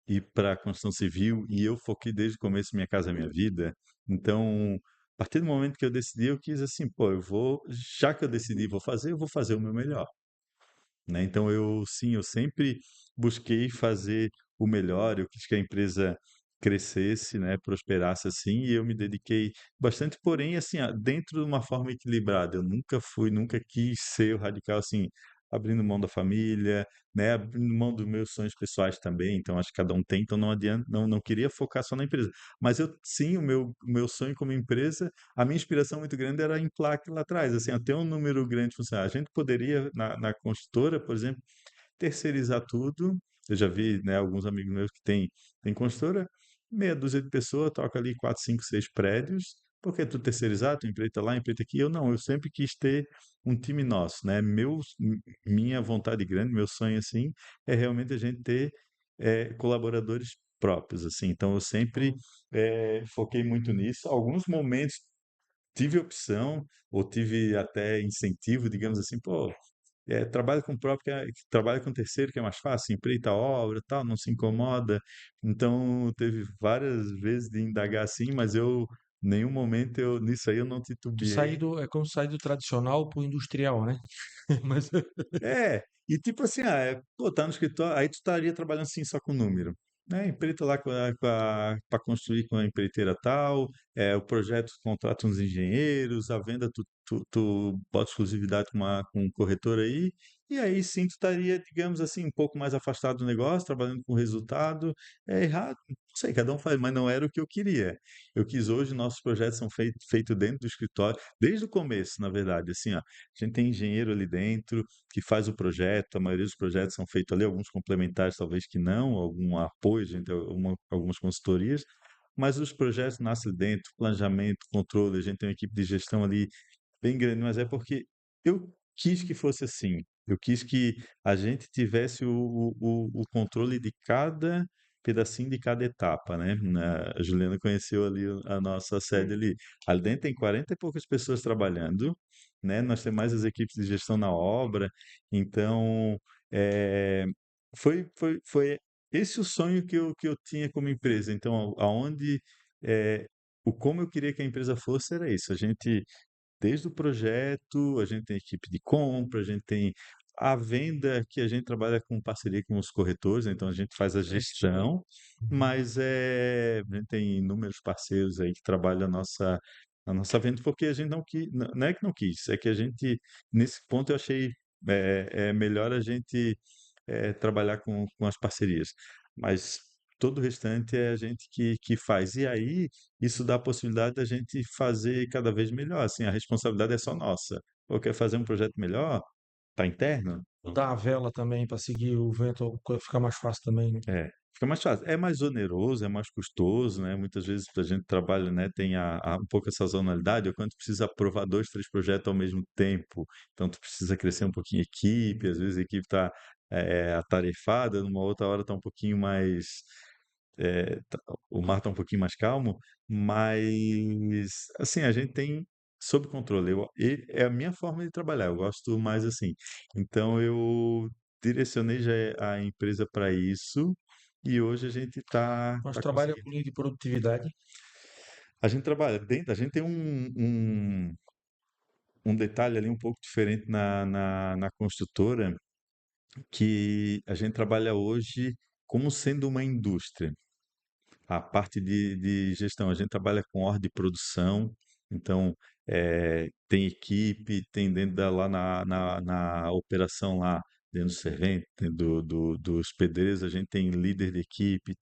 S3: ir para a construção civil e eu foquei desde o começo Minha Casa Minha Vida, então, a partir do momento que eu decidi, eu quis assim, pô, já que eu decidi, eu vou fazer o meu melhor, né? Então sim, eu sempre busquei fazer o melhor, eu quis que a empresa crescesse, né, prosperasse assim, e eu me dediquei bastante, porém, assim, dentro de uma forma equilibrada. Eu nunca quis ser o radical assim, abrindo mão da família, né, abrindo mão dos meus sonhos pessoais também. Então, acho que cada um tem, então não adianta, não queria focar só na empresa. Mas sim, o meu sonho como empresa, a minha inspiração muito grande era em placa lá atrás, assim, até um número grande de funcionários. A gente poderia, na construtora, por exemplo, terceirizar tudo. Eu já vi, né, alguns amigos meus que têm construtora, meia dúzia de pessoas, toca ali 4, 5, 6 prédios, porque é tudo terceirizado, tu empreita lá, empreita aqui. Eu não, eu sempre quis ter um time nosso, né? Minha vontade grande, meu sonho, assim, é realmente a gente ter colaboradores próprios, assim. Então, eu sempre foquei muito nisso. Alguns momentos tive opção, ou tive até incentivo, digamos assim, pô, trabalha com o próprio, trabalha com terceiro, que é mais fácil, empreita a obra, tal, não se incomoda. Então, teve várias vezes de indagar assim, mas nenhum momento nisso aí eu não titubeei.
S2: É como sair do tradicional para o industrial, né? Mas
S3: E tipo assim, pô, tá no escritório, aí tu estaria trabalhando assim só com número, né? Empreita lá para construir com a empreiteira tal, o projeto contrata uns engenheiros, a venda tu bota exclusividade com um corretor aí, e aí sim tu estaria, digamos assim, um pouco mais afastado do negócio, trabalhando com resultado. É errado, não sei, cada um faz, mas não era o que eu queria. Eu quis hoje, nossos projetos são feitos dentro do escritório, desde o começo, na verdade, assim, ó, a gente tem engenheiro ali dentro, que faz o projeto, a maioria dos projetos são feitos ali, alguns complementares talvez que não, algum apoio, gente, algumas consultorias, mas os projetos nascem ali dentro, planejamento, controle, a gente tem uma equipe de gestão ali bem grande, mas é porque eu quis que fosse assim. Eu quis que a gente tivesse o controle de cada pedacinho de cada etapa, né? A Juliana conheceu ali a nossa sede ali. Ali dentro tem 40 e poucas pessoas trabalhando, né? Nós temos mais as equipes de gestão na obra. Então, é, foi esse o sonho que eu tinha como empresa. Então, é, como eu queria que a empresa fosse era isso. A gente desde o projeto, a gente tem equipe de compra, a gente tem a venda, que a gente trabalha com parceria com os corretores, então a gente faz a gestão, mas a gente tem inúmeros parceiros aí que trabalham a nossa venda, porque a gente não quis, não é que não quis, é que a gente, nesse ponto eu achei melhor a gente trabalhar com as parcerias, mas todo o restante é a gente que faz. E aí, isso dá a possibilidade da gente fazer cada vez melhor. Assim, a responsabilidade é só nossa. Ou quer fazer um projeto melhor? Tá interno?
S2: mudar a vela também para seguir o vento, ficar mais fácil também, né?
S3: Fica mais fácil. É mais oneroso, é mais custoso, né? Muitas vezes a gente trabalha, né? Tem um pouco essa sazonalidade, ou quando tu precisa aprovar 2, 3 projetos ao mesmo tempo. Então, tu precisa crescer um pouquinho a equipe, às vezes a equipe está atarefada, numa outra hora está um pouquinho mais o mar está um pouquinho mais calmo, mas assim, a gente tem sob controle. É a minha forma de trabalhar, eu gosto mais assim. Então eu direcionei já a empresa para isso e hoje a gente está
S2: Mas
S3: tá
S2: trabalha
S3: conseguindo.
S2: com linha de produtividade.
S3: A gente trabalha dentro, a gente tem um detalhe ali um pouco diferente na construtora, que a gente trabalha hoje como sendo uma indústria. A parte de gestão, a gente trabalha com ordem de produção, então tem equipe, tem dentro lá na operação lá, dentro do servente, dentro dos pedreiros, a gente tem líder de equipe,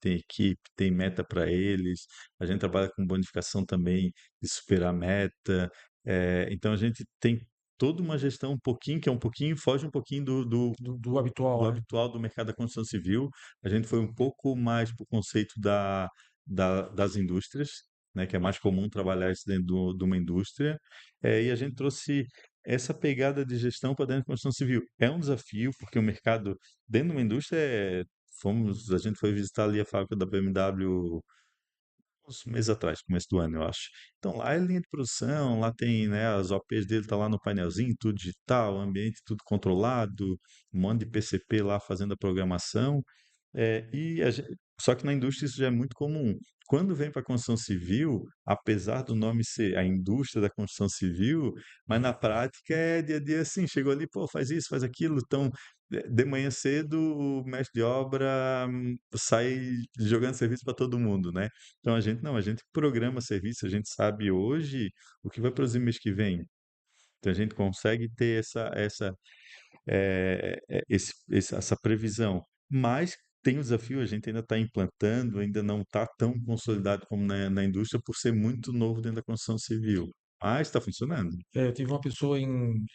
S3: tem meta para eles, a gente trabalha com bonificação também de superar a meta, então a gente tem toda uma gestão um pouquinho, que é um pouquinho, foge um pouquinho
S2: do habitual,
S3: do
S2: né?
S3: habitual do mercado da construção civil. A gente foi um pouco mais para o conceito das indústrias, né, que é mais comum trabalhar isso dentro de uma indústria, e a gente trouxe essa pegada de gestão para dentro da construção civil. É um desafio, porque o mercado dentro de uma indústria a gente foi visitar ali a fábrica da BMW uns meses atrás, começo do ano, eu acho. Então lá é linha de produção, lá tem, né, as OPs dele tá lá no painelzinho, tudo digital, ambiente tudo controlado, um monte de PCP lá fazendo a programação. Só que na indústria isso já é muito comum. Quando vem para a construção civil, apesar do nome ser a indústria da construção civil, mas na prática é dia a dia assim, chegou ali, pô, faz isso, faz aquilo. Então, de manhã cedo, o mestre de obra sai jogando serviço para todo mundo, né? Então a gente não, a gente programa serviço, a gente sabe hoje o que vai produzir mês que vem. Então a gente consegue ter essa previsão. Mas tem o desafio, a gente ainda está implantando, ainda não está tão consolidado como na indústria por ser muito novo dentro da construção civil. Mas está funcionando.
S2: Eu tive uma pessoa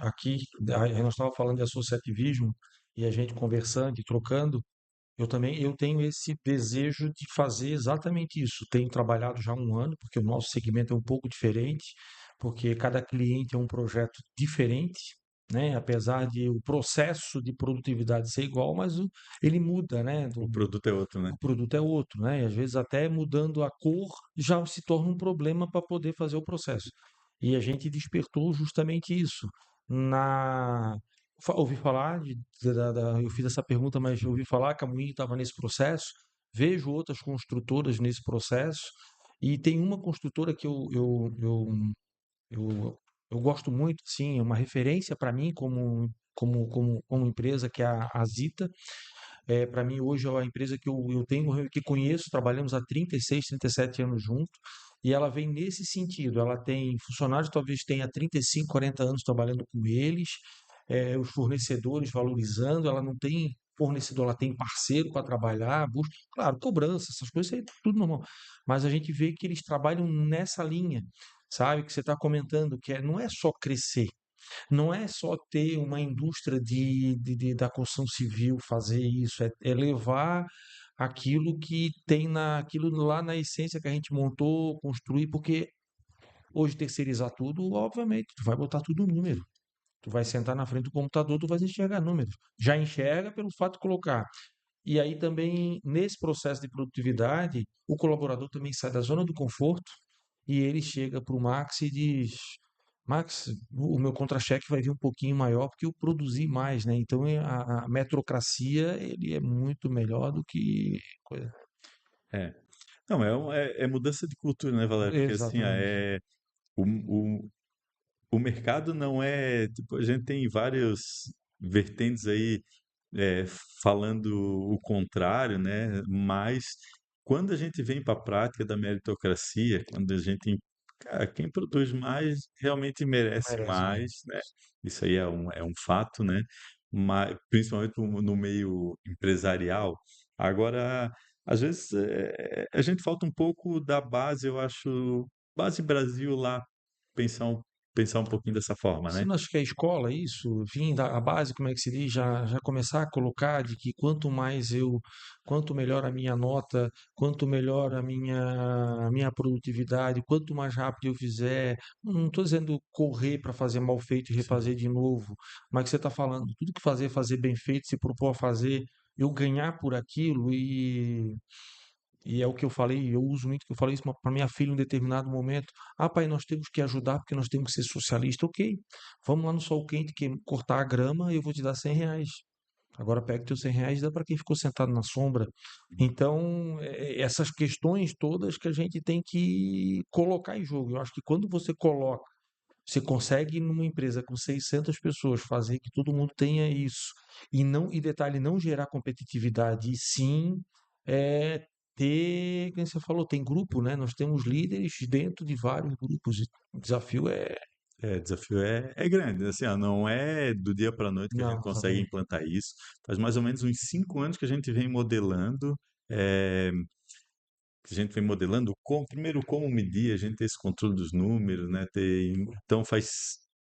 S2: aqui, aí nós estávamos falando de associativismo, e a gente conversando e trocando. Eu tenho esse desejo de fazer exatamente isso. Tenho trabalhado já há um ano, porque o nosso segmento é um pouco diferente, porque cada cliente é um projeto diferente, né? Apesar de o processo de produtividade ser igual, mas ele muda, né?
S3: O produto é outro, né?
S2: O produto é outro, né? E às vezes até mudando a cor já se torna um problema para poder fazer o processo. E a gente despertou justamente isso. Na Ouvi falar eu fiz essa pergunta, mas eu ouvi falar que a Moinho estava nesse processo. Vejo outras construtoras nesse processo e tem uma construtora que eu, eu gosto muito, sim, é uma referência para mim como empresa, que é a Zita. Para mim, hoje é a empresa que eu tenho, que conheço, trabalhamos há 36, 37 anos juntos, e ela vem nesse sentido. Ela tem funcionários, talvez tenha 35, 40 anos trabalhando com eles, os fornecedores valorizando, ela não tem fornecedor, ela tem parceiro para trabalhar, busca, claro, cobrança, essas coisas, é tudo normal. Mas a gente vê que eles trabalham nessa linha, sabe? Que você está comentando, não é só crescer, não é só ter uma indústria da construção civil fazer isso, é levar aquilo que tem aquilo lá na essência que a gente montou, construir, porque hoje terceirizar tudo, obviamente, tu vai botar tudo no número. Tu vai sentar na frente do computador, tu vai enxergar números. Já enxerga pelo fato de colocar. E aí também, nesse processo de produtividade, o colaborador também sai da zona do conforto e ele chega para o Max e diz: Max, o meu contra-cheque vai vir um pouquinho maior porque eu produzi mais, né? Então a metrocracia ele é muito melhor do que coisa.
S3: É. Não, é mudança de cultura, né, Valério? Porque assim,
S2: Exatamente.
S3: o, o, o mercado não é, tipo, a gente tem várias vertentes aí é, falando o contrário, né? Mas quando a gente vem para a prática da meritocracia, quando a gente, cara, quem produz mais realmente merece
S2: Merece
S3: mais,
S2: mais.
S3: né? Isso aí é um fato, né? Mas, principalmente no meio empresarial. Agora, às vezes, a gente falta um pouco da base, eu acho, base Brasil lá, pensar pensar um pouquinho dessa forma,
S2: Você
S3: né?
S2: não acha que a escola, isso, vir da base, como é que se diz, já começar a colocar de que quanto melhor a minha nota, quanto melhor a minha produtividade, quanto mais rápido eu fizer, não estou dizendo correr para fazer mal feito e
S3: Sim.
S2: refazer de novo, mas que você está falando, tudo que fazer, fazer bem feito, se propor a fazer, eu ganhar por aquilo e é o que eu falei, eu uso muito, que eu falei isso para minha filha em um determinado momento. Ah, pai, nós temos que ajudar porque nós temos que ser socialista. Ok, vamos lá no sol quente que cortar a grama e eu vou te dar R$ 100. Agora pega teu R$ 100 e dá para quem ficou sentado na sombra. Então, essas questões todas que a gente tem que colocar em jogo. Eu acho que quando você coloca, você consegue numa empresa com 600 pessoas fazer que todo mundo tenha isso e detalhe, não gerar competitividade, e sim ter, como você falou, tem grupo, né? Nós temos líderes dentro de vários grupos. O desafio é.
S3: O desafio é grande, assim, ó, não é do dia para a noite que a gente
S2: Não,
S3: consegue
S2: exatamente.
S3: implantar isso. Faz mais ou menos uns 5 anos que a gente vem modelando, eh, que a gente vem modelando primeiro como medir, a gente ter esse controle dos números, né? Então faz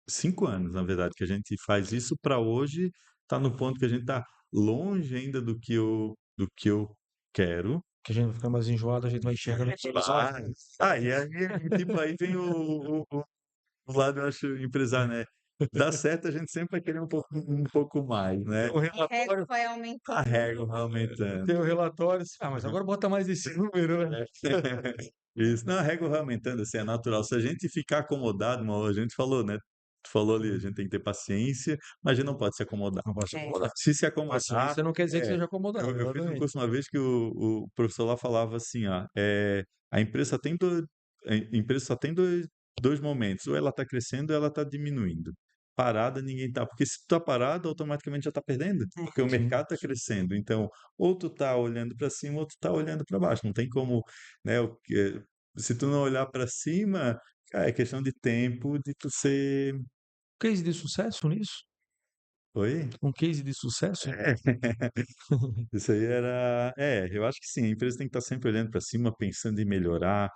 S3: 5 anos, na verdade, que a gente faz isso para hoje tá no ponto que a gente tá longe ainda do que eu quero.
S2: Que a gente vai ficar mais enjoado, a gente vai enxergando a televisão.
S3: E aí, tipo, aí vem o lado, eu acho, empresário, né? Dá certo, a gente sempre vai querer um pouco mais, né?
S2: Tem um
S1: O resto
S2: relatório,
S1: vai
S3: A
S1: aumentando.
S3: régua vai aumentando.
S2: tem um relatório, assim, mas agora bota mais esse número, né?
S3: Isso, não, a régua vai aumentando, assim, é natural. Se a gente ficar acomodado, a gente falou, né? Tu falou ali, a gente tem que ter paciência, mas a gente não pode se acomodar.
S2: Não pode se
S1: É.
S2: acomodar.
S3: Se acomodar,
S2: Paciência não quer dizer que
S3: é,
S2: seja acomodado,
S3: eu fiz um
S2: exatamente.
S3: curso uma vez que o professor lá falava assim, ó, a empresa só tem dois momentos, ou ela está crescendo ou ela está diminuindo. Parada, ninguém tá, porque se tu tá parado, automaticamente já tá perdendo, porque o
S2: Sim.
S3: mercado tá crescendo. Então, ou tu tá olhando para cima, ou tu tá olhando para baixo. Não tem como, né, se tu não olhar para cima, cara, é questão de tempo de tu ser.
S2: Case de sucesso nisso?
S3: Oi?
S2: Um case de sucesso?
S3: É. Isso aí eu acho que sim, a empresa tem que estar sempre olhando para cima, pensando em melhorar.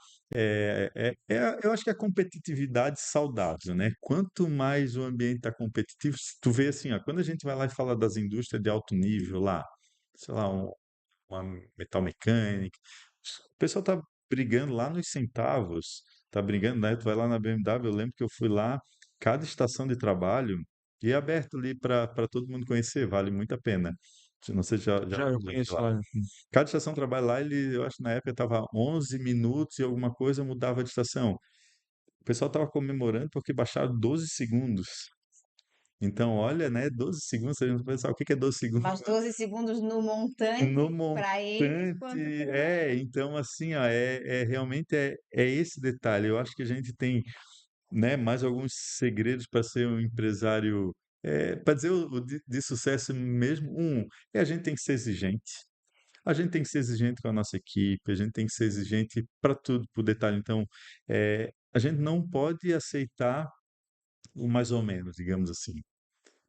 S3: Eu acho que a competitividade saudável, né? Quanto mais o ambiente está competitivo, se tu vê assim, ó, quando a gente vai lá e fala das indústrias de alto nível lá, sei lá, uma metal mecânica, o pessoal tá brigando lá nos centavos, tá brigando, né? Tu vai lá na BMW, eu lembro que eu fui lá, cada estação de trabalho, e é aberto ali para todo mundo conhecer, vale muito a pena. Se não sei se já
S2: Já eu
S3: foi
S2: conheço
S3: lá.
S2: lá.
S3: Cada estação de trabalho lá, eu acho que na época estava 11 minutos e alguma coisa mudava de estação. O pessoal estava comemorando porque baixaram 12 segundos. Então, olha, né, 12 segundos, a gente pensa, o que que é 12 segundos?
S1: Mas 12 segundos no montante,
S3: No
S1: para eles,
S3: montante,
S1: quanto para nós.
S3: então assim, ó, realmente é esse detalhe. Eu acho que a gente tem, né, mais alguns segredos para ser um empresário, para dizer o de sucesso mesmo. A gente tem que ser exigente. A gente tem que ser exigente com a nossa equipe, a gente tem que ser exigente para tudo, por detalhe. Então, a gente não pode aceitar o mais ou menos, digamos assim,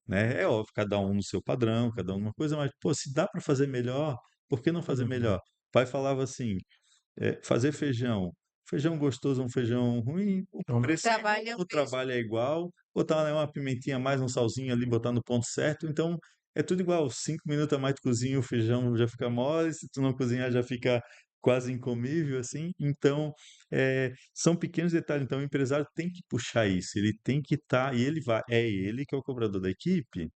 S3: né? É óbvio, cada um no seu padrão, cada um numa coisa, mas, pô, se dá para fazer melhor, por que não fazer melhor? O pai falava assim, fazer feijão gostoso, um feijão ruim, o
S2: Então,
S3: preço é igual,
S1: Trabalho é o
S3: o
S1: mesmo.
S3: trabalho é igual, botar, né, uma pimentinha a mais, um salzinho ali, botar no ponto certo, então é tudo igual, 5 minutos a mais tu cozinha, o feijão já fica mole, se tu não cozinhar já fica quase incomível, assim, então são pequenos detalhes, então o empresário tem que puxar isso, ele tem que estar, e é ele que é o cobrador da equipe,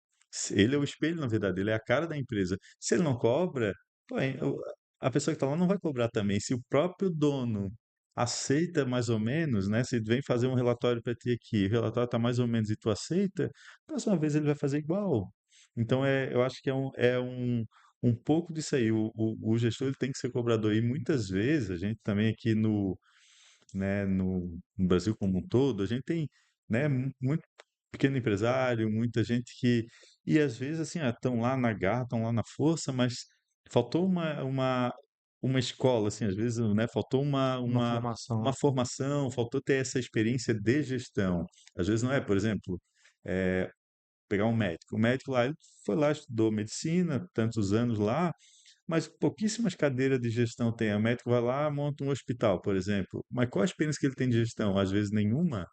S3: ele é o espelho, na verdade, ele é a cara da empresa, se ele não cobra, pô, a pessoa que está lá não vai cobrar também. Se o próprio dono aceita mais ou menos, né? Se ele vem fazer um relatório para ti aqui, o relatório está mais ou menos e tu aceita, próxima vez ele vai fazer igual. Então, eu acho que um pouco disso aí. O gestor ele tem que ser cobrador. E muitas vezes, a gente também aqui no Brasil como um todo, a gente tem, né, muito pequeno empresário, muita gente que, e às vezes assim, estão lá na garra, estão lá na força, mas faltou uma escola, assim, às vezes, né, faltou uma,
S2: uma
S3: uma,
S2: formação,
S3: uma
S2: né?
S3: formação, faltou ter essa experiência de gestão. Às vezes não é, por exemplo, é, pegar um médico. O médico lá, ele foi lá, estudou medicina, tantos anos lá, mas pouquíssimas cadeiras de gestão tem. O médico vai lá, monta um hospital, por exemplo. Mas qual a experiência que ele tem de gestão? Às vezes nenhuma.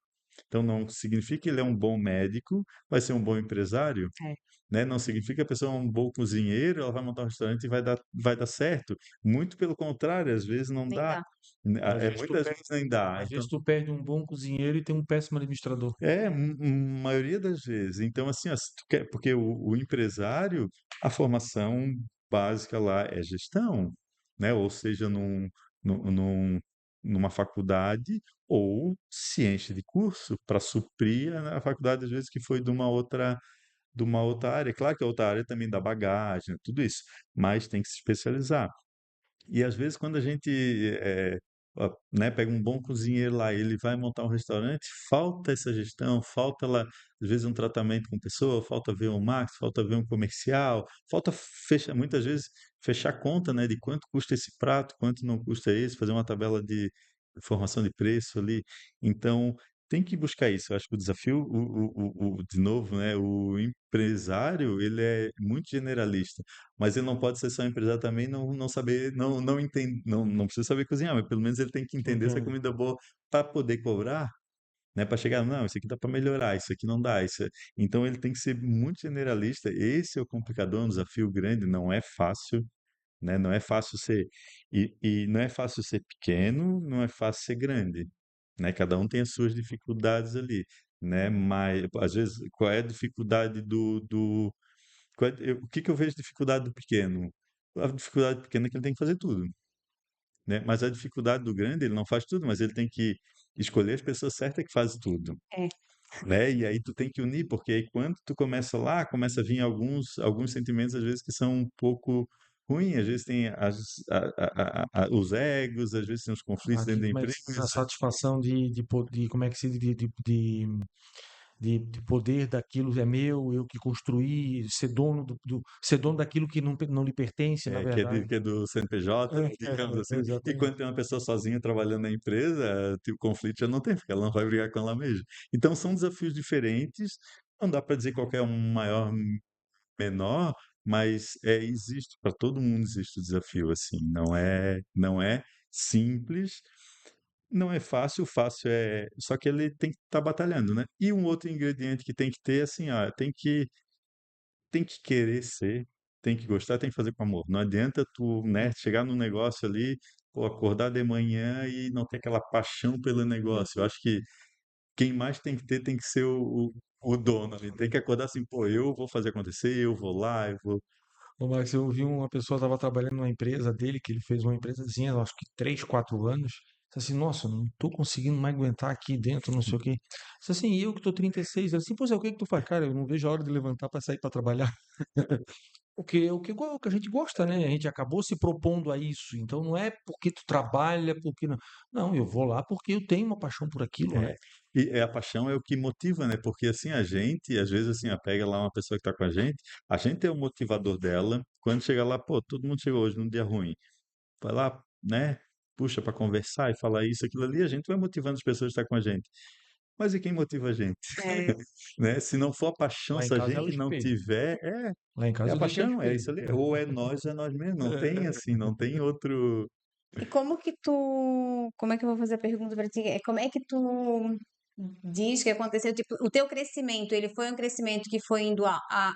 S3: Então não significa que ele é um bom médico, vai ser um bom empresário,
S1: É,
S3: né? Não significa que a pessoa é um bom cozinheiro, ela vai montar um restaurante e vai dar certo. Muito pelo contrário, às vezes não
S1: nem
S3: dá.
S1: dá.
S2: Às vezes tu
S3: Muitas
S2: perde,
S3: vezes nem dá.
S2: às
S3: Então,
S2: vezes tu perde um bom cozinheiro e tem um péssimo administrador.
S3: maioria das vezes. Então, assim, ó, se tu quer, porque o empresário, a formação básica lá é gestão, né? Ou seja, num, num- numa faculdade, ou ciência de curso para suprir a faculdade, às vezes, que foi de uma outra área. Claro que a outra área também dá bagagem, tudo isso, mas tem que se especializar. E às vezes quando a gente né, pega um bom cozinheiro lá, ele vai montar um restaurante, falta essa gestão, falta lá, às vezes um tratamento com pessoa, falta ver um marketing, falta ver um comercial, falta fechar, muitas vezes fechar conta, né, de quanto custa esse prato, quanto não custa esse, fazer uma tabela de informação de preço ali. Então, tem que buscar isso. Eu acho que o desafio, de novo, né, o empresário, ele é muito generalista. Mas ele não pode ser só empresário também, não saber, não entende, não precisa saber cozinhar, mas pelo menos ele tem que entender se é
S2: Entende?
S3: comida boa para poder cobrar. né? Para chegar, não, isso aqui dá para melhorar, isso aqui não dá. Então ele tem que ser muito generalista. Esse é o complicador, um desafio grande, não é fácil, né? Não é fácil ser e não é fácil ser pequeno, não é fácil ser grande, né? Cada um tem as suas dificuldades ali, né? Mas às vezes qual é a dificuldade o que que eu vejo dificuldade do pequeno? A dificuldade do pequeno é que ele tem que fazer tudo, né? Mas a dificuldade do grande, ele não faz tudo, mas ele tem que escolher as pessoas certas que fazem tudo,
S1: É.
S3: né? E aí tu tem que unir, porque aí quando tu começa lá, começa a vir alguns sentimentos às vezes que são um pouco ruins, às vezes tem os egos, às vezes tem os conflitos dentro
S2: Aqui,
S3: da
S2: mas
S3: empresa.
S2: a satisfação como é que se diz, de poder daquilo é meu, eu que construí, ser dono daquilo que não lhe pertence, na verdade.
S3: Que é do CNPJ, digamos assim. E
S2: Exatamente.
S3: quando tem uma pessoa sozinha trabalhando na empresa, o conflito já não tem, porque ela não vai brigar com ela mesma. Então são desafios diferentes, não dá para dizer qual que é um maior, menor, mas existe, para todo mundo existe o desafio, assim, não é simples, não é fácil, fácil só que ele tem que estar batalhando, né? E um outro ingrediente que tem que ter, assim, ó, tem que querer ser, tem que gostar, tem que fazer com amor. Não adianta tu, né, chegar no negócio ali, pô, acordar de manhã e não ter aquela paixão pelo negócio. Eu acho que quem mais tem que ter tem que ser o dono ali. Tem que acordar assim, pô, eu vou fazer acontecer, eu vou lá, eu vou.
S2: Ô, Max, eu vi uma pessoa estava trabalhando numa empresa dele, que ele fez uma empresazinha, acho que 3, 4 anos. Disse assim, nossa, não estou conseguindo mais aguentar aqui dentro, não sei o quê. Disse assim, eu que estou 36. Ele assim, pois é, o que que tu faz? Cara, eu não vejo a hora de levantar para sair para trabalhar. Porque é o que a gente gosta, né? A gente acabou se propondo a isso. Então não é porque tu trabalha, porque não. Não, eu vou lá porque eu tenho uma paixão por aquilo, né?
S3: É, e a paixão é o que motiva, né? Porque assim, a gente, às vezes assim, pega lá uma pessoa que está com a gente é o motivador dela. Quando chega lá, pô, todo mundo chegou hoje num dia ruim. Vai lá, né? Puxa para conversar e falar isso, aquilo ali, a gente vai motivando as pessoas a estar com a gente. Mas e quem motiva a gente?
S1: É.
S3: Né? Se não for a paixão,
S2: Lá em
S3: se a
S2: casa é o
S3: gente não
S2: espelho.
S3: tiver,
S2: Lá em
S3: é a
S2: casa eu digo que é o
S3: paixão, é
S2: espelho.
S3: isso ali. Ou é nós mesmos. Não tem assim, não tem outro.
S1: E como é que eu vou fazer a pergunta para ti? Como é que tu diz que aconteceu, tipo, o teu crescimento, ele foi um crescimento que foi indo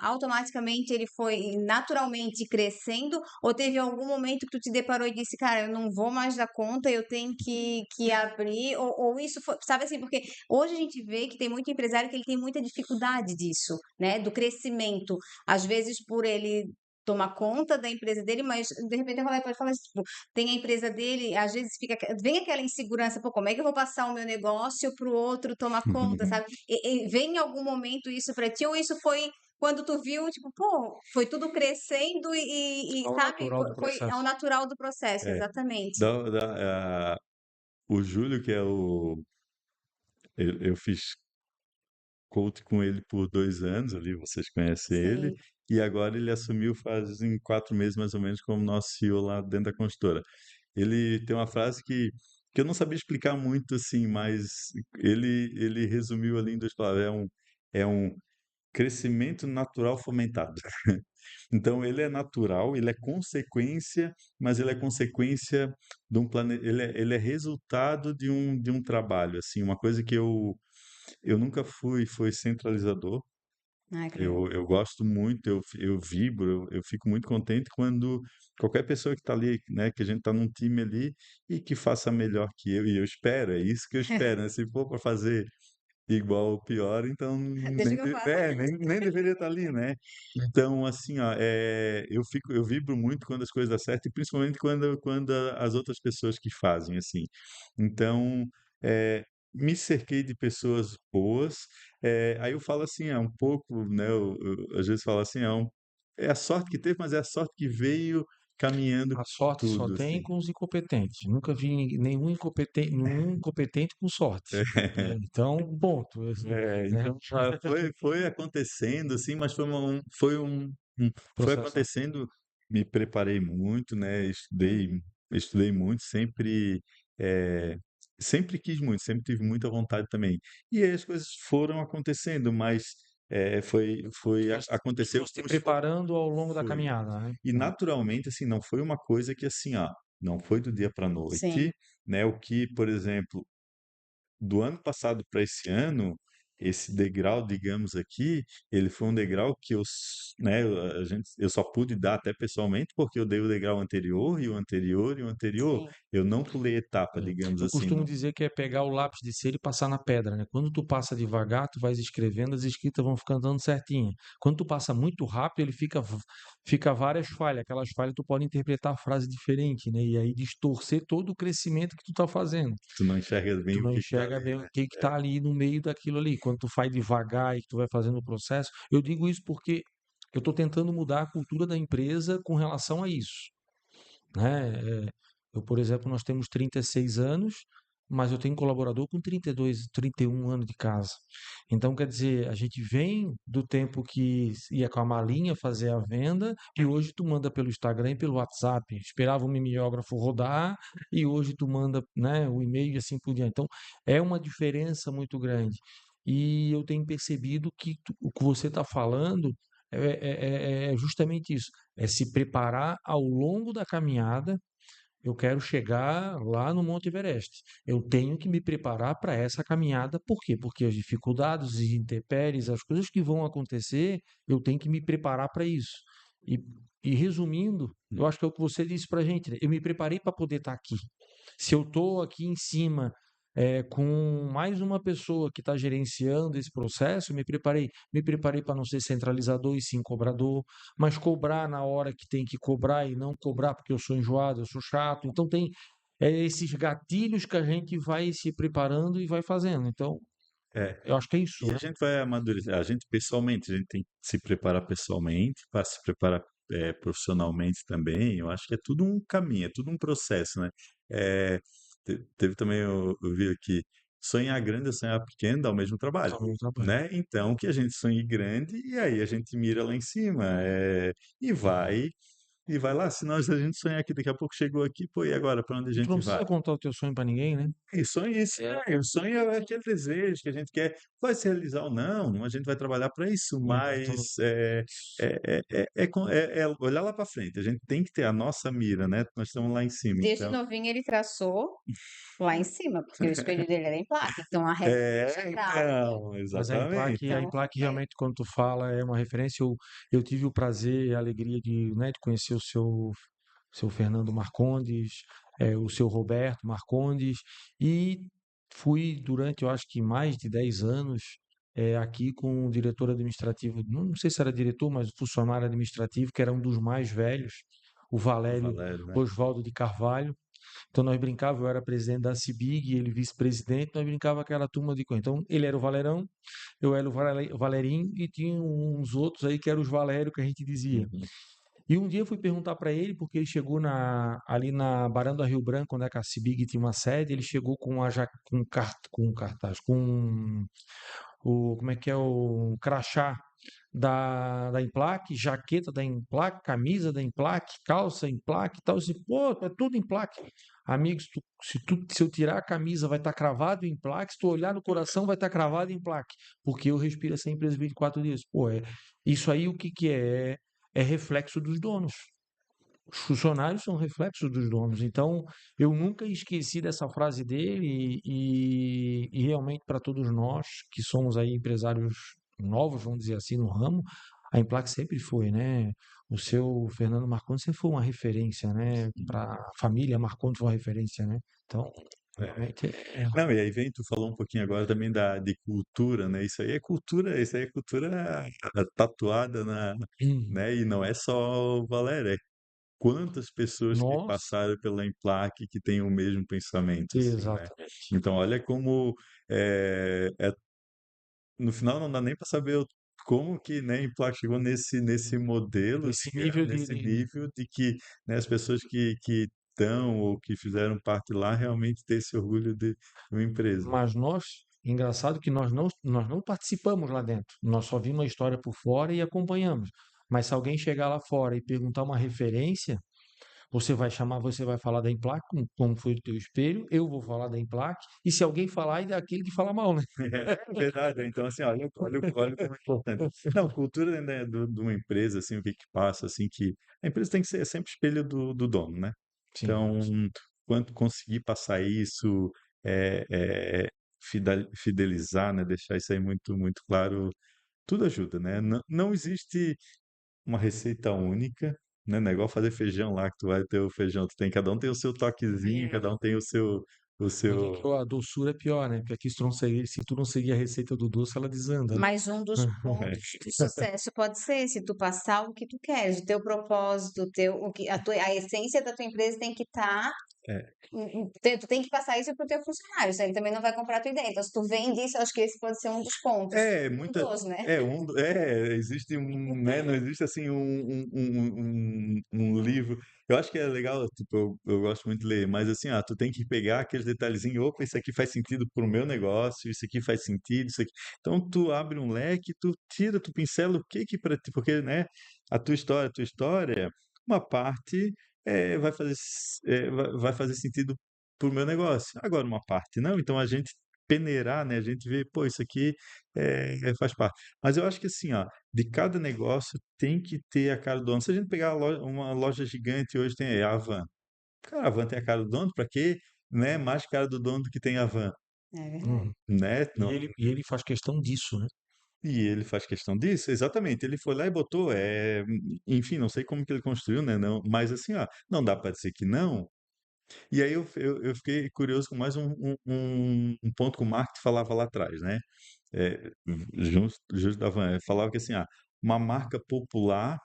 S1: automaticamente, ele foi naturalmente crescendo, ou teve algum momento que tu te deparou e disse, cara, eu não vou mais dar conta, eu tenho que abrir, ou isso foi, sabe assim, porque hoje a gente vê que tem muito empresário que ele tem muita dificuldade disso, né, do crescimento, às vezes por ele tomar conta da empresa dele, mas de repente a Rolê pode falar, tipo, tem a empresa dele, às vezes vem aquela insegurança, pô, como é que eu vou passar o meu negócio para o outro tomar conta, sabe? Vem em algum momento isso para ti, ou isso foi quando tu viu, tipo, pô, foi tudo crescendo
S2: Ao
S1: sabe?
S2: natural do
S1: Foi ao
S2: processo.
S1: natural do processo,
S3: É,
S1: exatamente.
S3: o Júlio, que é o. Eu fiz coach com ele por 2 anos ali, vocês conhecem ele,
S1: Sim.
S3: e agora ele assumiu fazem 4 meses mais ou menos como nosso CEO lá dentro da consultora. Ele tem uma frase que eu não sabia explicar muito assim, mas ele resumiu ali em 2 palavras, é um crescimento natural fomentado. Então ele é natural, ele é consequência, mas ele é consequência de um ele é resultado de um trabalho, assim, uma coisa que eu nunca foi centralizador.
S1: Ai, que legal.
S3: Eu gosto muito, eu vibro, eu fico muito contente quando qualquer pessoa que está ali, né, que a gente está num time ali e que faça melhor que eu, e eu espero, é isso que eu espero, né? Se for para fazer igual ou pior, então
S1: Deixa que eu faça.
S3: nem deveria estar ali, né? Então, assim, ó, eu vibro muito quando as coisas dão certo, e principalmente quando as outras pessoas que fazem, assim. Então, me cerquei de pessoas boas, aí eu falo assim, é um pouco, né, às vezes falo assim, é a sorte que teve, mas é a sorte que veio caminhando
S2: A sorte só
S3: tudo,
S2: tem
S3: assim.
S2: com os incompetentes. Nunca vi nenhum incompetente com sorte. Né? Então, ponto. Né?
S3: Então foi acontecendo, assim, mas foi
S2: Processo.
S3: acontecendo, me preparei muito, né? Estudei muito, eh, sempre quis muito, sempre tive muita vontade também. E aí as coisas foram acontecendo, mas
S2: Tu
S3: aconteceu
S2: fosse te
S3: com esforço.
S2: preparando ao longo da
S3: Foi.
S2: caminhada, né?
S3: E naturalmente, assim, não foi uma coisa que assim, ó, não foi do dia para a
S1: Sim.
S3: noite, né? O que, por exemplo, do ano passado para esse ano, esse degrau, digamos aqui, ele foi um degrau que né, eu só pude dar até pessoalmente porque eu dei o degrau anterior e o anterior e o anterior.
S1: Sim.
S3: Eu não pulei etapa,
S2: É.
S3: digamos
S2: Eu
S3: assim,
S2: costumo
S3: não.
S2: dizer que é pegar o lápis de cera e passar na pedra, né? Quando tu passa devagar, tu vais escrevendo, as escritas vão ficando dando certinho. Quando tu passa muito rápido, ele fica várias falhas. Aquelas falhas tu pode interpretar a frase diferente, né? E aí distorcer todo o crescimento que tu tá fazendo.
S3: Tu não enxerga bem
S2: Tu
S3: o
S2: não
S3: que que tá
S2: enxerga
S3: ali,
S2: bem o
S3: né?
S2: que tá ali no meio daquilo ali. Quando tu faz devagar e que tu vai fazendo o processo. Eu digo isso porque eu estou tentando mudar a cultura da empresa com relação a isso, né? Eu, por exemplo, nós temos 36 anos, mas eu tenho colaborador com 32, 31 anos de casa. Então, quer dizer, a gente vem do tempo que ia com a malinha fazer a venda e hoje tu manda pelo Instagram e pelo WhatsApp. Esperava um mimeógrafo rodar e hoje tu manda, né, o e-mail e assim por diante. Então, é uma diferença muito grande. E eu tenho percebido que o que você está falando é justamente isso, é se preparar ao longo da caminhada. Eu quero chegar lá no Monte Everest. Eu tenho que me preparar para essa caminhada. Por quê? Porque as dificuldades, as intempéries, as coisas que vão acontecer, eu tenho que me preparar para isso. E, e resumindo, eu acho que é o que você disse para a gente, né? Eu me preparei para poder estar aqui. Se eu estou aqui em cima com mais uma pessoa que está gerenciando esse processo, eu me preparei para não ser centralizador e sim cobrador, mas cobrar na hora que tem que cobrar e não cobrar porque eu sou enjoado, eu sou chato. Então tem esses gatilhos que a gente vai se preparando e vai fazendo. Então,
S3: É,
S2: eu acho que é isso,
S3: e a
S2: né?
S3: gente vai amadurecer, a gente pessoalmente, a gente tem que se preparar pessoalmente para se preparar profissionalmente também. Eu acho que é tudo um caminho, é tudo um processo, né? É, teve também, eu vi aqui, sonhar grande e sonhar pequeno dá o mesmo trabalho,
S2: Só no trabalho.
S3: né? Então, que a gente sonhe grande e aí a gente mira lá em cima, e vai, e vai lá. Senão, se a gente sonhar aqui, daqui a pouco chegou aqui, pô, e agora, para onde a
S2: E tu não
S3: gente vai?
S2: precisa contar o teu sonho para ninguém, né?
S3: E sonho é isso, o sonho é aquele desejo que a gente quer, vai se realizar ou não, a gente vai trabalhar para isso,
S2: Exatamente.
S3: mas é olhar lá para frente, a gente tem que ter a nossa mira, né? Nós estamos lá em cima,
S1: Desde
S3: então.
S1: novinho ele traçou lá em cima, porque o espelho dele era em placa, então a referência para alto.
S3: Então,
S2: Mas a
S3: exatamente.
S2: Implac, a
S1: Então,
S2: Implac
S1: é,
S2: realmente, quando tu fala, é uma referência. Eu tive o prazer e a alegria de, né, de conhecer o seu Fernando Marcondes, o seu Roberto Marcondes, e fui durante, eu acho que mais de 10 anos, aqui com o diretor administrativo, não sei se era diretor, mas o funcionário administrativo, que era um dos mais velhos, o
S3: O
S2: Valério
S3: Valério, né?
S2: Osvaldo de Carvalho. Então nós brincava, eu era presidente da CIBIG, ele vice-presidente, nós brincava aquela turma de coisa. Então ele era o Valerão, eu era o Valerinho e tinha uns outros aí que eram os Valério que a gente dizia.
S3: Uhum.
S2: E um dia eu fui perguntar para ele, porque ele chegou ali na Barão da Rio Branco, onde é que a CIBIG tinha uma sede, ele chegou com um cartaz, como é que é o crachá da Implac, jaqueta da Implac, camisa da Implac, calça Implac e tal. Eu disse, pô, é tudo Implac. Amigos, se eu tirar a camisa vai estar cravado em Implac, se tu olhar no coração vai estar cravado em Implac, porque eu respiro essa empresa 24 dias. Pô, isso aí o que que é? É reflexo dos donos. Os funcionários são reflexos dos donos. Então, eu nunca esqueci dessa frase dele e realmente para todos nós que somos aí empresários novos, vamos dizer assim, no ramo, a Implac sempre foi, né? O seu Fernando Marcondes sempre foi uma referência, né? Para a família Marcondes foi uma referência, né? Então,
S3: É.
S2: realmente
S3: Não, e aí vem, tu falou um pouquinho agora também de cultura, né? Isso aí é cultura tatuada né? E não é só o Valério, é quantas pessoas que
S2: Nossa,
S3: passaram pela Implac que têm o mesmo pensamento, assim, né?
S2: exatamente.
S3: Então, olha como no final não dá nem para saber como que, né, a Implac chegou nesse modelo,
S2: Esse
S3: digamos,
S2: nível
S3: nesse nível de que, né, as pessoas que estão ou que fizeram parte lá realmente ter esse orgulho de uma empresa.
S2: Mas nós, engraçado que nós não participamos lá dentro. Nós só vimos a história por fora e acompanhamos. Mas se alguém chegar lá fora e perguntar uma referência, você vai falar da Implac, como foi o teu espelho, eu vou falar da Implac, e se alguém falar, é daquele que fala mal, né?
S3: É verdade, então assim, olha como é importante. Não, cultura, né, de uma empresa, assim, o que que passa, assim, que a empresa tem que ser sempre espelho do dono, né?
S2: Sim,
S3: Então, quanto conseguir passar isso, é, é, fidelizar, né? Deixar isso aí muito, muito claro, tudo ajuda, né? Não existe uma receita única, né? Não é igual fazer feijão lá, que tu vai ter o feijão, cada um tem o seu toquezinho,
S1: É.
S3: cada um tem o
S2: Eu digo que
S3: seu,
S2: a doçura é pior, né? Porque aqui se tu não seguir a receita do doce, ela desanda, né?
S1: Mas um dos pontos do sucesso pode ser se tu passar o que tu queres, o teu propósito, a essência da tua empresa tem que estar.
S3: é,
S1: Tu tem que passar isso pro teu funcionário, senão ele também não vai comprar a tua ideia. Então, se tu vende isso, eu acho que esse pode ser um dos pontos. Um
S3: muita,
S1: dos, né?
S3: existe né, não existe assim um livro. Eu acho que é legal, tipo, eu gosto muito de ler, mas assim, tu tem que pegar aqueles detalhezinhos, opa, isso aqui faz sentido pro meu negócio, isso aqui faz sentido, isso aqui. Então tu abre um leque, tu tira, tu pincela o que que para ti, porque, né, a tua história, uma parte vai fazer, vai fazer sentido pro meu negócio. Agora uma parte não, então a gente peneirar, né, a gente vê, pô, isso aqui faz parte. Mas eu acho que assim, ó, de cada negócio tem que ter a cara do dono. Se a gente pegar uma loja gigante hoje tem a Van. Cara, a Van tem a cara do dono, para quê? Né? Mais cara do dono do que tem a Van,
S1: É verdade.
S2: Uhum.
S3: né?
S2: E ele faz questão disso, né?
S3: E ele faz questão disso, exatamente. Ele foi lá e botou, enfim, não sei como que ele construiu, né? Não, mas assim, ó, não dá para dizer que não. E aí eu fiquei curioso com mais um ponto que o Marx falava lá atrás, né? É, justo da Van, falava que assim, uma marca popular,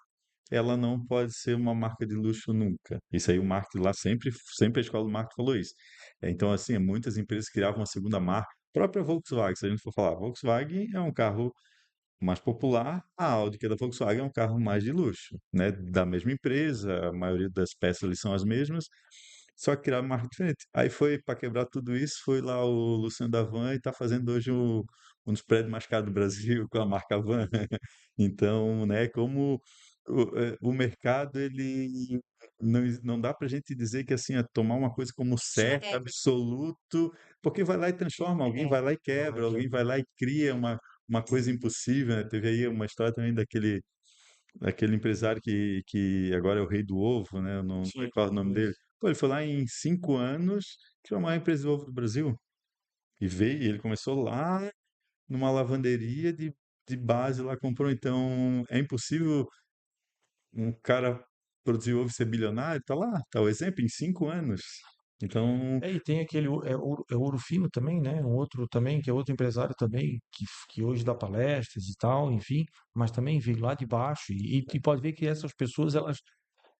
S3: ela não pode ser uma marca de luxo nunca. Isso aí o Marx lá sempre a escola do Marx falou isso. Então, assim, muitas empresas criavam uma segunda marca. A própria Volkswagen, se a gente for falar, Volkswagen é um carro mais popular, a Audi, que é da Volkswagen, é um carro mais de luxo, né? Da mesma empresa, a maioria das peças ali são as mesmas, só que criaram uma marca diferente. Aí foi para quebrar tudo isso, foi lá o Luciano da Van e está fazendo hoje um dos prédios mais caros do Brasil com a marca Van. Então, né, como o mercado, ele não dá para a gente dizer que assim, tomar uma coisa como certo,
S1: É,
S3: absoluto, porque vai lá e transforma, alguém vai lá e
S2: Vai
S3: quebra,
S2: que
S3: alguém vai lá e cria uma coisa impossível, né? Teve aí uma história também daquele empresário que agora é o rei do ovo, né? Eu não
S2: sim,
S3: recordo o nome dele. Pô, ele foi lá em 5 anos, criou a maior empresa de ovo do Brasil. Ele começou lá numa lavanderia de base lá, comprou. Então, é impossível um cara produzir ovo e ser bilionário. Tá lá, tá o exemplo, em 5 anos. Então,
S2: E tem aquele Ouro Fino também, né? Um outro também, que é outro empresário também, que hoje dá palestras e tal, enfim, mas também veio lá de baixo. E pode ver que essas pessoas,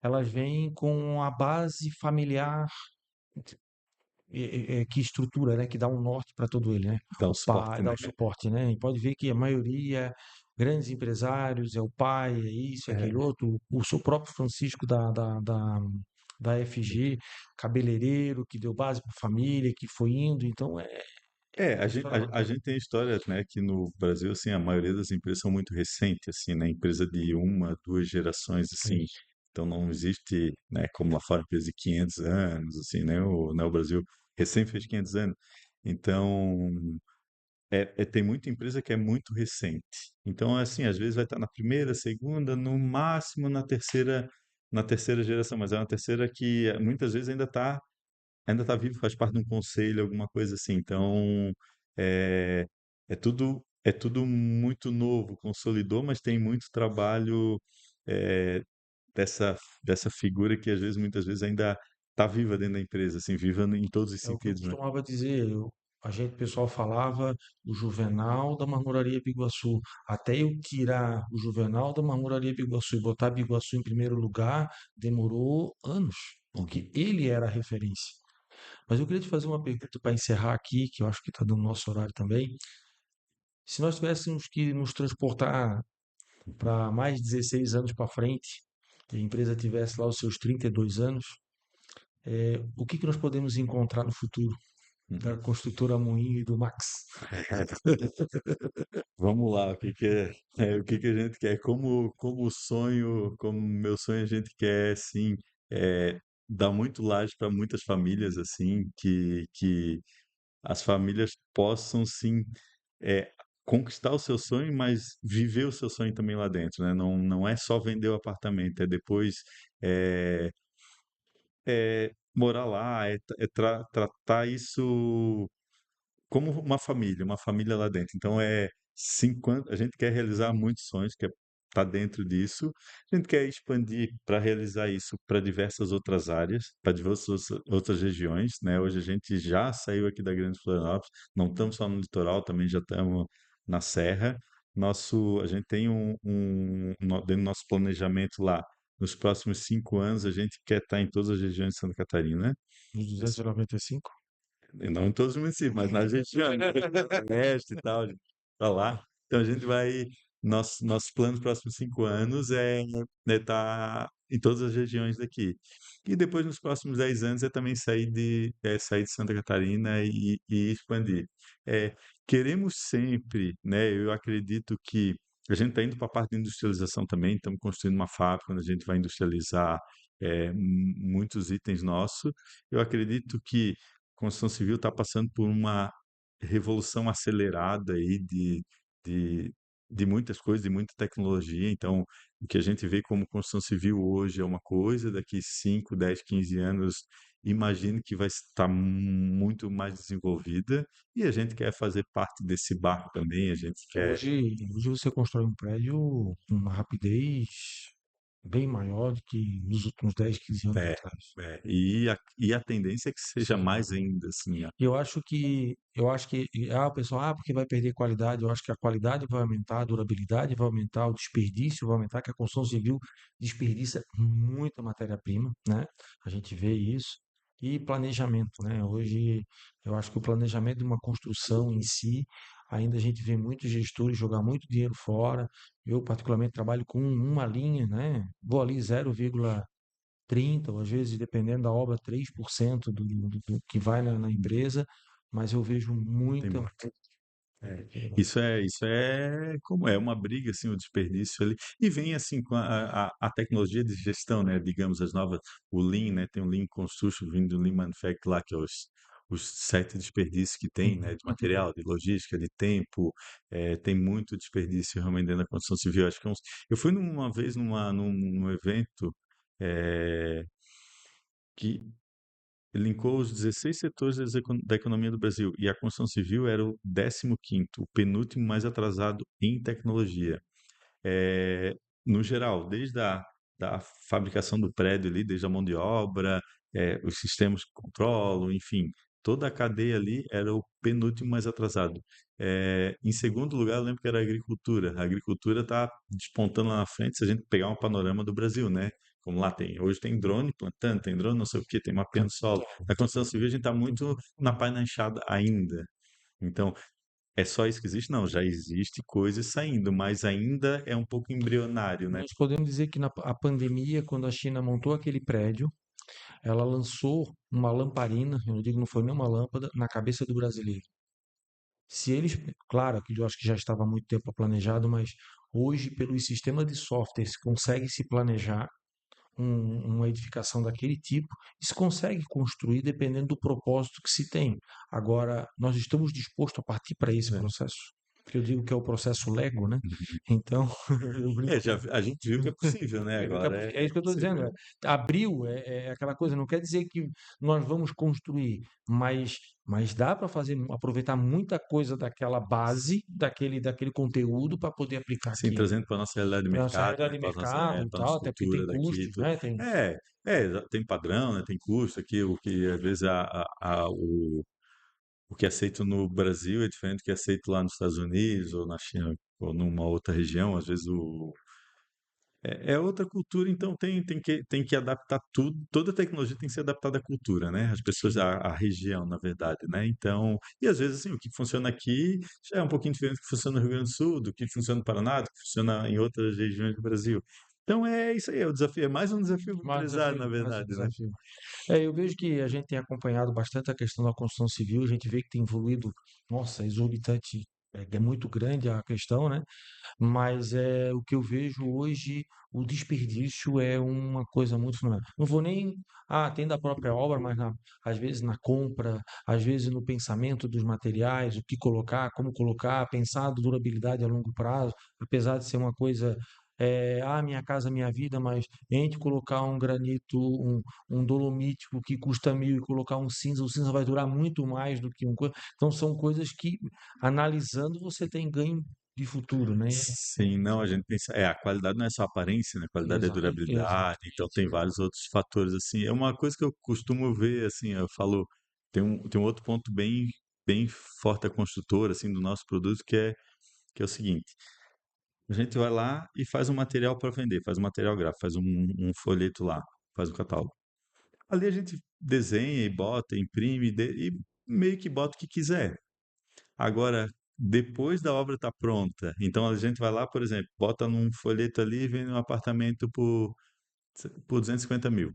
S2: elas vêm com a base familiar que estrutura, né? Que dá um norte para todo ele, né?
S3: dá um
S2: O pai
S3: suporte,
S2: dá
S3: né?
S2: o suporte, né? E pode ver que a maioria, grandes empresários, é o pai, é isso, é aquele
S3: É,
S2: outro, o seu próprio Francisco da FG, cabeleireiro, que deu base para a família, que foi indo, então é
S3: A
S2: uma
S3: gente,
S2: história
S3: a
S2: bacana.
S3: gente tem histórias, né, que no Brasil, assim, a maioria das empresas são muito recentes, assim, né, empresa de uma, duas gerações,
S2: É
S3: assim,
S2: isso.
S3: então não existe, né, como lá fora, empresa de 500 anos, assim, né, o Brasil recém fez 500 anos, então tem muita empresa que é muito recente, então, assim, às vezes vai estar na primeira, segunda, no máximo na terceira geração, mas é uma terceira que muitas vezes ainda está vivo, faz parte de um conselho, alguma coisa assim. Então, é, é tudo muito novo, consolidou, mas tem muito trabalho é, dessa figura que muitas vezes ainda está viva dentro da empresa, assim, viva em todos os
S2: É o que eu
S3: sentidos, né?
S2: costumava dizer. O pessoal falava do Juvenal da Marmoraria Biguaçu. Até eu tirar o Juvenal da Marmoraria Biguaçu e botar Biguaçu em primeiro lugar, demorou anos,
S3: Uhum.
S2: porque ele era a referência. Mas eu queria te fazer uma pergunta para encerrar aqui, que eu acho que está dando nosso horário também. Se nós tivéssemos que nos transportar para mais 16 anos para frente, e a empresa tivesse lá os seus 32 anos, o que que nós podemos encontrar no futuro da
S3: Uhum.
S2: construtora Moinho e do Max?
S3: Vamos lá, o que que a gente quer? Como o sonho, como meu sonho, a gente quer, sim, dar muito laje para muitas famílias, assim, que as famílias possam, sim, é, conquistar o seu sonho, mas viver o seu sonho também lá dentro, né? Não é só vender o apartamento, é depois é, morar lá, tratar isso como uma família lá dentro. Então é 50, a gente quer realizar muitos sonhos, quer estar dentro disso. A gente quer expandir para realizar isso para diversas outras áreas, para diversas outras regiões, né? Hoje a gente já saiu aqui da Grande Florianópolis, não estamos só no litoral, também já estamos na Serra. A gente tem dentro do nosso planejamento lá, nos próximos 5 anos, a gente quer estar em todas as regiões de Santa Catarina.
S2: Dos 295?
S3: E não em todos os municípios, mas na região, Oeste e tal, para lá. Então a gente vai. Nosso plano nos próximos 5 anos é estar em todas as regiões daqui. E depois, nos próximos 10 anos, é também sair de Santa Catarina e expandir. É, queremos sempre, né? Eu acredito que a gente está indo para a parte de industrialização também, estamos construindo uma fábrica onde a gente vai industrializar muitos itens nossos. Eu acredito que a construção civil está passando por uma revolução acelerada aí de, de muitas coisas, de muita tecnologia. Então, o que a gente vê como construção civil hoje é uma coisa, daqui 5, 10, 15 anos, imagino que vai estar muito mais desenvolvida e a gente quer fazer parte desse barco também, a gente quer.
S2: Hoje você constrói um prédio com uma rapidez bem maior do que nos últimos 10, 15 anos
S3: É,
S2: atrás.
S3: e a tendência é que seja
S2: Sim.
S3: mais ainda, assim, ó.
S2: E eu acho que o pessoal, porque vai perder qualidade, eu acho que a qualidade vai aumentar, a durabilidade vai aumentar, o desperdício vai aumentar, que a construção civil desperdiça muita matéria-prima, né? A gente vê isso. E planejamento, né? Hoje eu acho que o planejamento de uma construção em si, ainda a gente vê muitos gestores jogar muito dinheiro fora. Eu particularmente trabalho com uma linha, né? Vou ali 0,30 ou às vezes, dependendo da obra, 3% do que vai na empresa, mas eu vejo
S3: Tem
S2: muita.
S3: muito. É, isso é como é uma briga assim, o desperdício ali e vem assim com a tecnologia de gestão, né? Digamos as novas, o Lean, né? Tem o Lean Construction vindo do Lean Manufacturing lá que é os 7 desperdícios que tem, né? De material, de logística, de tempo, tem muito desperdício realmente dentro da construção civil. Acho que eu fui uma vez num evento eh, que linkou os 16 setores da economia do Brasil e a construção civil era o 15º, o penúltimo mais atrasado em tecnologia. Eh, no geral, desde a da fabricação do prédio ali, desde a mão de obra, os sistemas que controlam, enfim, toda a cadeia ali era o penúltimo mais atrasado. Em segundo lugar, eu lembro que era a agricultura. A agricultura está despontando lá na frente, se a gente pegar um panorama do Brasil, né? Como lá tem, hoje tem drone plantando, tem drone não sei o quê, tem mapeando solo. Na construção civil a gente está muito na pá na enxada ainda. Então, é só isso que existe? Não, já existe coisas saindo, mas ainda é um pouco embrionário, né?
S2: Nós podemos dizer que na a pandemia, quando a China montou aquele prédio, ela lançou uma lamparina, eu digo não foi nem uma lâmpada, na cabeça do brasileiro. Se eles, claro, que eu acho que já estava há muito tempo planejado, mas hoje, pelos sistemas de software, se consegue se planejar uma edificação daquele tipo e se consegue construir dependendo do propósito que se tem. Agora, nós estamos dispostos a partir para esse
S3: É.
S2: processo, que eu digo que é o processo Lego, né? Então, eu brinco.
S3: A gente viu que é possível, né? Agora
S2: É
S3: é
S2: isso que eu estou
S3: possível.
S2: dizendo. Abril é aquela coisa, não quer dizer que nós vamos construir, mas dá para fazer, aproveitar muita coisa daquela base, daquele conteúdo para poder aplicar
S3: Sim,
S2: aqui,
S3: trazendo para a nossa realidade de
S2: para nossa
S3: mercado, né?
S2: realidade de
S3: Para
S2: mercado e
S3: a nossa
S2: tal, até porque tem
S3: cultura daqui.
S2: custos, né? Tem,
S3: Tem padrão, né? Tem custo aqui, o que às vezes o que é aceito no Brasil é diferente do que é aceito lá nos Estados Unidos ou na China ou numa outra região. Às vezes é outra cultura, então tem que adaptar tudo. Toda tecnologia tem que ser adaptada à cultura, né? As pessoas,
S2: sim,
S3: à região, na verdade, né? Então, e às vezes assim, o que funciona aqui já é um pouquinho diferente do que funciona no Rio Grande do Sul, do que funciona no Paraná, do que funciona em outras regiões do Brasil. Então é isso aí, é o desafio, é mais um desafio para o
S2: mais um
S3: empresário, na
S2: desafio, mais um
S3: verdade, né?
S2: desafio. Eu vejo que a gente tem acompanhado bastante a questão da construção civil, a gente vê que tem evoluído, nossa, exorbitante, é muito grande a questão, né? Mas o que eu vejo hoje, o desperdício é uma coisa muito fundamental. Não vou nem, tem da própria obra, mas às vezes na compra, às vezes no pensamento dos materiais, o que colocar, como colocar, pensar a durabilidade a longo prazo, apesar de ser uma coisa. Minha casa, minha vida, mas entre colocar um granito, um dolomítico que custa 1.000 e colocar um cinza, o cinza vai durar muito mais do que um coisa. Então são coisas que, analisando, você tem ganho de futuro, né?
S3: Sim, não, a gente pensa, a qualidade não é só aparência, né? A qualidade é durabilidade, então
S2: Exatamente.
S3: tem vários outros fatores, assim. É uma coisa que eu costumo ver, assim, eu falo, tem um outro ponto bem forte da construtora, assim, do nosso produto, que é o seguinte, a gente vai lá e faz um material para vender, faz um material gráfico, faz um folheto lá, faz um catálogo. Ali a gente desenha e bota, imprime e meio que bota o que quiser. Agora, depois da obra estar pronta, então a gente vai lá, por exemplo, bota num folheto ali e vende um apartamento por 250 mil.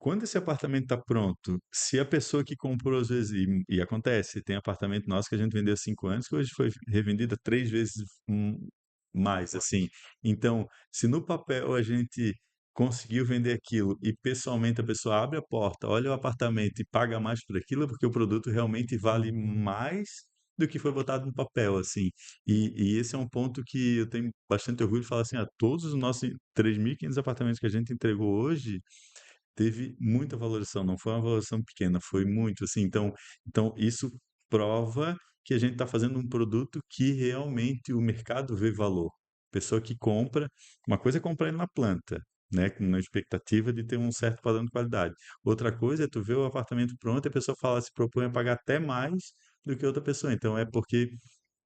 S3: Quando esse apartamento está pronto, se a pessoa que comprou, às vezes, e acontece, tem apartamento nosso que a gente vendeu há 5 anos, que hoje foi revendido 3 vezes mais, assim. Então, se no papel a gente conseguiu vender aquilo e pessoalmente a pessoa abre a porta, olha o apartamento e paga mais por aquilo, é porque o produto realmente vale mais do que foi botado no papel, assim. E esse é um ponto que eu tenho bastante orgulho de falar assim, todos os nossos 3.500 apartamentos que a gente entregou hoje, teve muita valorização, não foi uma valorização pequena, foi muito, assim, então isso prova que a gente está fazendo um produto que realmente o mercado vê valor. Pessoa que compra, uma coisa é comprar ele na planta, né, com uma expectativa de ter um certo padrão de qualidade. Outra coisa é tu ver o apartamento pronto e a pessoa fala, se propõe a pagar até mais do que outra pessoa. Então é porque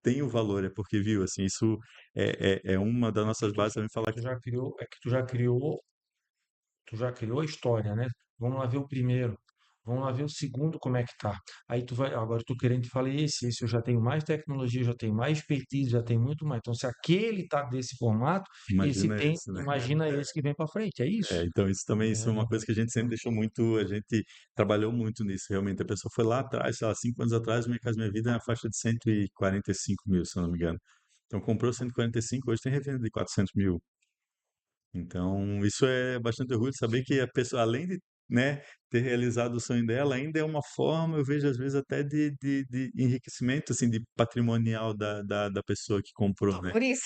S3: tem o valor, é porque viu, assim, isso é uma das nossas bases também falar
S2: Tu
S3: que
S2: já criou, é que tu já criou a história, né? Vamos lá ver o primeiro. Vamos lá ver o segundo, como é que tá. Aí tu vai, agora eu tô querendo te falar esse eu já tenho mais tecnologia, já tenho mais expertise, já tenho muito mais. Então, se aquele tá desse formato, esse
S3: imagina
S2: tem,
S3: isso, né?
S2: imagina esse que vem para frente, é isso?
S3: Então isso também, isso é uma
S2: É,
S3: coisa que a gente sempre deixou muito, a gente trabalhou muito nisso, realmente. A pessoa foi lá atrás, sei lá, 5 anos atrás, Minha Casa Minha Vida é na faixa de 145 mil, se eu não me engano. Então comprou 145, hoje tem revenda de 400 mil. Então, isso é bastante orgulho de saber que a pessoa, além de, né, ter realizado o sonho dela, ainda é uma forma, eu vejo às vezes até de enriquecimento, assim, de patrimonial da pessoa que comprou, né?
S1: Por isso.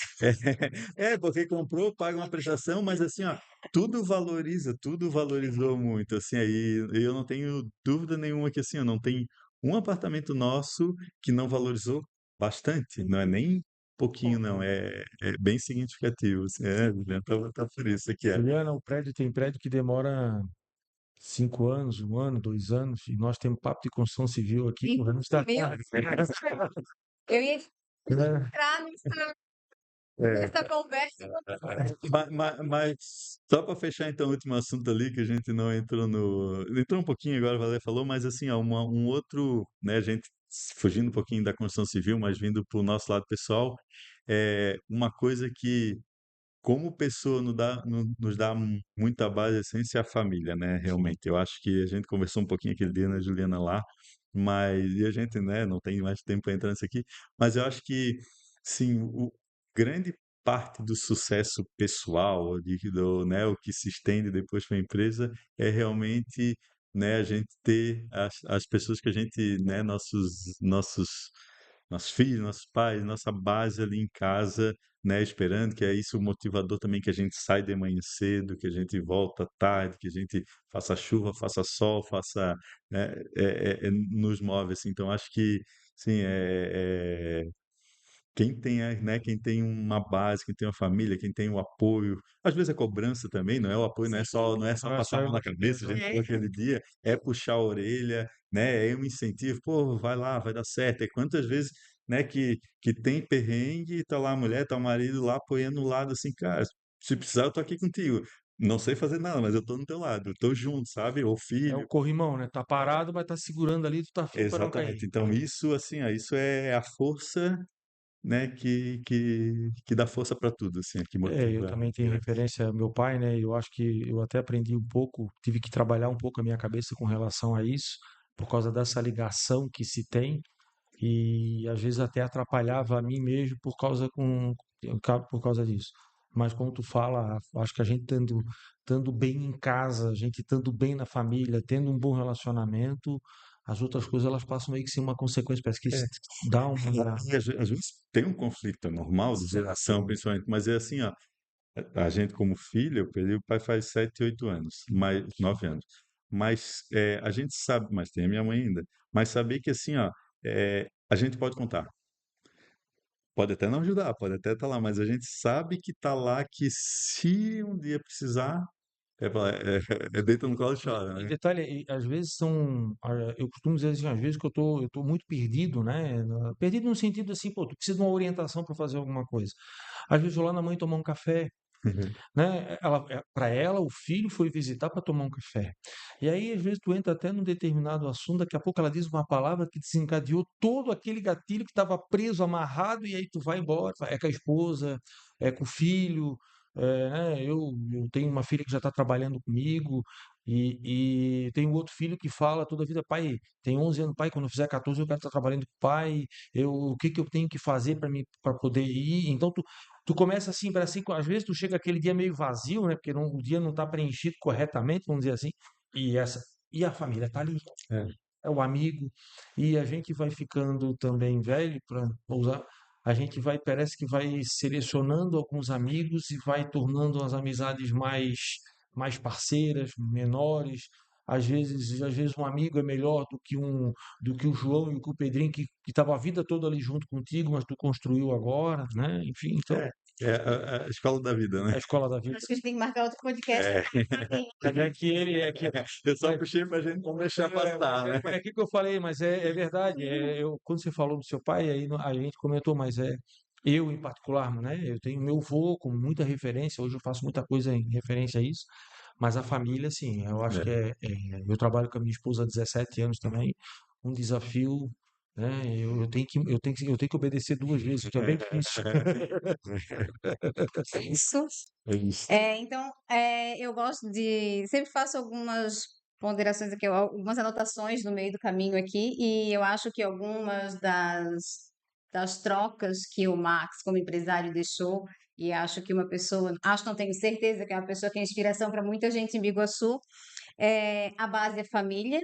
S3: Porque comprou, paga uma prestação, mas assim, ó, tudo valoriza, tudo valorizou muito, assim, aí eu não tenho dúvida nenhuma que assim, eu não tenho um apartamento nosso que não valorizou bastante, não é nem pouquinho não, é bem significativo, assim, Juliana, tá por isso aqui,
S2: Juliana, o prédio tem prédio que demora 5 anos, 1 ano, 2 anos, e nós temos papo de construção civil aqui,
S1: E,
S2: que vamos estar.
S1: meu Deus, eu ia entrar nessa conversa.
S3: Mas só para fechar então o último assunto ali que a gente não entrou entrou um pouquinho agora, o Valério falou, mas assim, ó, um outro, né, a gente fugindo um pouquinho da construção civil, mas vindo para o nosso lado pessoal, uma coisa que como pessoa nos dá muita base, essência, é a família, né? Realmente. Eu acho que a gente conversou um pouquinho aquele dia na Juliana lá, e a gente, né, não tem mais tempo para entrar nisso aqui, mas eu acho que, sim, grande parte do sucesso pessoal, né, o que se estende depois para a empresa, é realmente, né, a gente ter as pessoas que a gente, né, nossos filhos, nossos pais, nossa base ali em casa, né, esperando, que é isso o motivador também que a gente sai de manhã cedo, que a gente volta tarde, que a gente faça chuva, faça sol, né, nos move assim. Então acho que sim, quem tem uma base, quem tem uma família, quem tem o apoio, às vezes a cobrança também, não é o apoio, não é só
S2: Não é
S3: passar
S2: só
S3: a mão na
S2: elogio,
S3: cabeça, a gente falou aquele dia, é puxar a orelha, né, é um incentivo, pô, vai lá, vai dar certo. É quantas vezes, né, que tem perrengue e tá lá a mulher, tá o marido lá apoiando o lado assim, cara, se precisar eu tô aqui contigo. Não sei fazer nada, mas eu tô no teu lado, eu tô junto, sabe? Ou
S2: é o
S3: filho.
S2: corrimão, né? Tá parado, vai estar segurando ali, tu tá firme para não cair.
S3: Exatamente. Então isso assim, isso é a força, né, que dá força para tudo, assim, que
S2: Eu
S3: motiva.
S2: também tenho referência ao meu pai, né? Eu acho que eu até aprendi um pouco, tive que trabalhar um pouco a minha cabeça com relação a isso, por causa dessa ligação que se tem, e às vezes até atrapalhava a mim mesmo por causa disso. Mas como tu fala, acho que a gente estando bem em casa, a gente estando bem na família, tendo um bom relacionamento, as outras coisas elas passam meio que sem uma consequência, parece que
S3: É.
S2: dá uma...
S3: E às vezes tem um conflito, é normal, de geração, principalmente, mas é assim, ó, a gente como filho, eu perdi o pai faz 7, 8 anos, mais 9 anos. Mas a gente sabe, mas tem a minha mãe ainda, mas saber que assim, ó, a gente pode contar. Pode até não ajudar, pode até estar lá, mas a gente sabe que está lá, que se um dia precisar, deita no colo e chora,
S2: E
S3: né?
S2: detalhe, às vezes eu costumo dizer assim, às vezes que eu tô muito perdido, né? Perdido no sentido assim, pô, tu precisa de uma orientação para fazer alguma coisa. Às vezes eu lá na mãe tomar um café, né? Para ela, o filho foi visitar para tomar um café. E aí, às vezes, tu entra até num determinado assunto, daqui a pouco ela diz uma palavra que desencadeou todo aquele gatilho que estava preso, amarrado, e aí tu vai embora, é com a esposa, é com o filho. Né, eu tenho uma filha que já está trabalhando comigo e tenho outro filho que fala toda a vida, pai, tem 11 anos, pai, quando eu fizer 14 eu quero estar trabalhando com o pai, o que que eu tenho que fazer para poder ir? Então tu começa assim, parece que às vezes tu chega aquele dia meio vazio, né? Porque o dia não está preenchido corretamente, vamos dizer assim, e a família tá ali,
S3: É.
S2: é o amigo, e a gente vai ficando também velho para usar, a gente vai, parece que vai selecionando alguns amigos e vai tornando as amizades mais parceiras, menores. Às vezes um amigo é melhor do que o João e o Pedrinho que estavam a vida toda ali junto contigo, mas tu construiu agora, né? Enfim, então
S3: É, é a escola da vida, né?
S2: a escola da vida.
S1: Acho que a gente tem que marcar outro podcast.
S3: É.
S2: É que ele é que
S3: Eu só puxei pra gente não deixar passar, né?
S2: é aquilo que eu falei, mas é verdade. Quando você falou do seu pai, aí a gente comentou, mas eu em particular, né? Eu tenho meu avô como muita referência. Hoje eu faço muita coisa em referência a isso. Mas a família, sim, eu acho que
S3: É.
S2: eu trabalho com a minha esposa há 17 anos também. Um desafio, né? Eu tenho que obedecer duas vezes, o que é bem difícil.
S1: Isso.
S3: É isso.
S1: Então, eu gosto de. Sempre faço algumas ponderações aqui, algumas anotações no meio do caminho aqui, e eu acho que algumas das trocas que o Max, como empresário, deixou, e acho que uma pessoa, acho, não tenho certeza, que é uma pessoa que é inspiração para muita gente em Biguaçu, a base é família,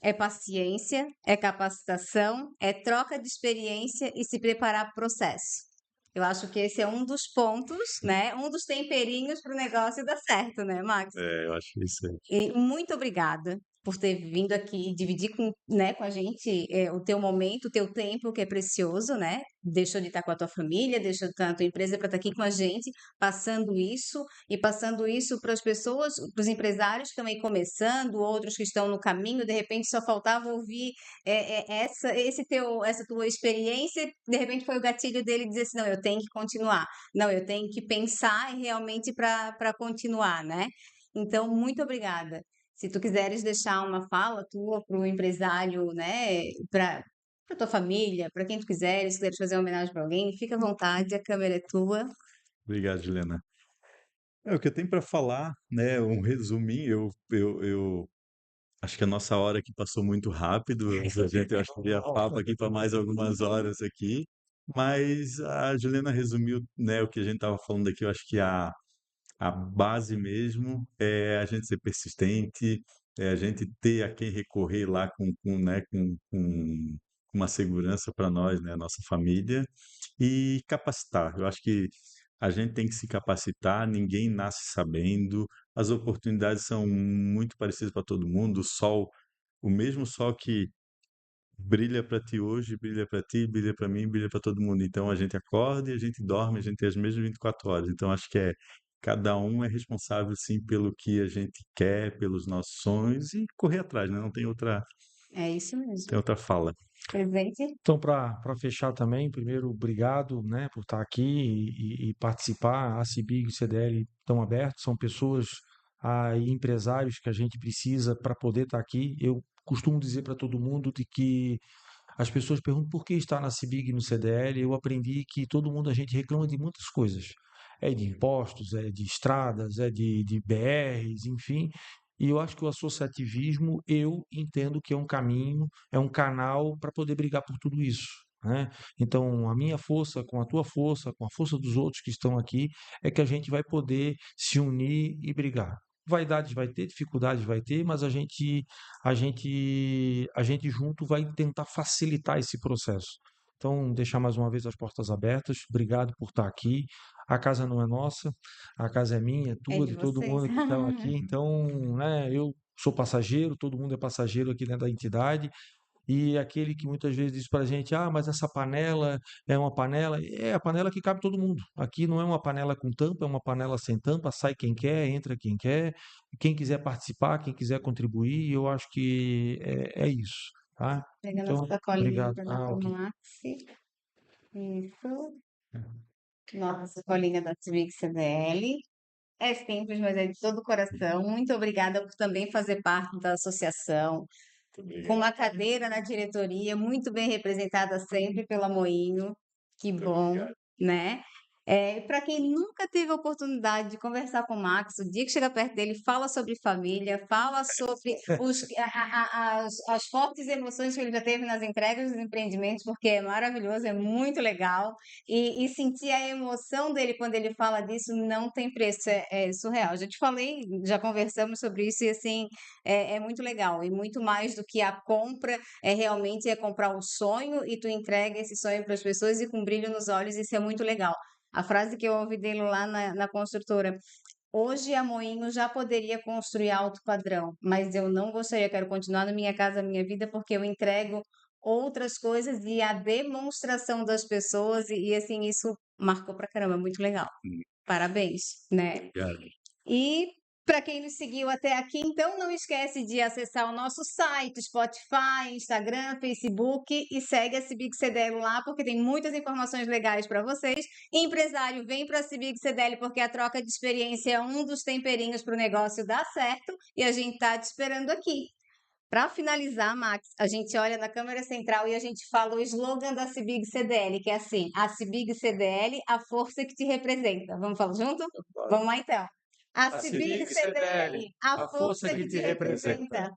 S1: é paciência, é capacitação, é troca de experiência e se preparar para o processo. Eu acho que esse é um dos pontos, né? Um dos temperinhos para o negócio dar certo, né, Max?
S3: Eu acho isso aí.
S1: E muito obrigada por ter vindo aqui dividir com a gente o teu momento, o teu tempo, que é precioso, né? Deixou de estar com a tua família, deixou de estar na tua empresa para estar aqui com a gente, passando isso para as pessoas, para os empresários que estão aí começando, outros que estão no caminho, de repente só faltava ouvir essa tua experiência, de repente foi o gatilho dele dizer assim, não, eu tenho que continuar, não, eu tenho que pensar realmente para continuar, né? Então, muito obrigada. Se tu quiseres deixar uma fala tua para o empresário, né, para tua família, para quem tu quiseres, se quiseres fazer uma homenagem para alguém, fica à vontade, a câmera é tua.
S3: Obrigado, Juliana. O que eu tenho para falar, né? Um resuminho. Eu acho que a nossa hora aqui passou muito rápido. Eu acho que ia papo aqui para mais algumas horas aqui. Mas a Juliana resumiu, né, o que a gente estava falando aqui. Eu acho que a base mesmo é a gente ser persistente, é a gente ter a quem recorrer lá né, com uma segurança para nós, né, a nossa família, e capacitar. Eu acho que a gente tem que se capacitar, ninguém nasce sabendo, as oportunidades são muito parecidas para todo mundo, o mesmo sol que brilha para ti hoje, brilha para ti, brilha para mim, brilha para todo mundo. Então a gente acorda e a gente dorme, a gente tem as mesmas 24 horas. Então acho que cada um é responsável sim pelo que a gente quer, pelos nossos sonhos e correr atrás, né? Não
S1: É isso mesmo.
S3: tem outra fala.
S1: Presente?
S2: Então, para fechar também, primeiro, obrigado, né, por estar aqui e participar. A CIBIG e o CDL estão abertos, são pessoas e empresários que a gente precisa para poder estar aqui. Eu costumo dizer para todo mundo de que as pessoas perguntam por que estar na CIBIG e no CDL. Eu aprendi que todo mundo, a gente reclama de muitas coisas. É de impostos, é de estradas, é de BRs, enfim. E eu acho que o associativismo, eu entendo que é um caminho, é um canal para poder brigar por tudo isso, né? Então, a minha força com a tua força, com a força dos outros que estão aqui, é que a gente vai poder se unir e brigar. Vaidades vai ter, dificuldades vai ter, mas a gente junto vai tentar facilitar esse processo. Então, deixar mais uma vez as portas abertas. Obrigado por estar aqui. A casa não é nossa, a casa é minha, é
S1: É
S2: tua,
S1: de
S2: de todo
S1: vocês.
S2: mundo que está aqui. Então, né, eu sou passageiro, todo mundo é passageiro aqui dentro da entidade. E aquele que muitas vezes diz para a gente, mas essa panela é uma panela, é a panela que cabe todo mundo. Aqui não é uma panela com tampa, é uma panela sem tampa, sai quem quer, entra quem quer, quem quiser participar, quem quiser contribuir, eu acho que é isso, tá?
S1: Pegando a
S2: Então,
S1: sacolinha
S2: obrigado.
S1: para dar para o
S2: Ok.
S1: Maxi. Isso. Nossa sacolinha da Civic CDL. É simples, mas é de todo o coração. Muito obrigada por também fazer parte da associação. Com uma cadeira na diretoria, muito bem representada sempre pela Moinho. Que bom, né? Para quem nunca teve a oportunidade de conversar com o Max, o dia que chega perto dele, fala sobre família, fala sobre as fortes emoções que ele já teve nas entregas dos empreendimentos, porque é maravilhoso, é muito legal. E sentir a emoção dele quando ele fala disso não tem preço, é surreal. Já te falei, já conversamos sobre isso e assim, é muito legal. E muito mais do que a compra, realmente comprar um sonho e tu entrega esse sonho para as pessoas e com brilho nos olhos, isso é muito legal. A frase que eu ouvi dele lá na construtora: hoje a Moinho já poderia construir alto padrão, mas eu não gostaria, quero continuar na minha casa, na minha vida, porque eu entrego outras coisas e a demonstração das pessoas, e assim, isso marcou pra caramba, muito legal. Parabéns, né?
S3: Obrigado.
S1: E para quem nos seguiu até aqui, então não esquece de acessar o nosso site, Spotify, Instagram, Facebook e segue a Cibic CDL lá, porque tem muitas informações legais para vocês. Empresário, vem para a Cibic CDL porque a troca de experiência é um dos temperinhos para o negócio dar certo e a gente está te esperando aqui. Para finalizar, Max, a gente olha na câmera central e a gente fala o slogan da Cibig CDL, que é assim: a Cibig CDL, a força que te representa. Vamos falar junto? Vamos lá então. A
S2: A
S1: Cibig
S2: Civic CDL,
S1: CDL, a
S2: a
S1: força
S2: força
S1: que
S2: que
S1: te
S2: te representa.
S1: representa.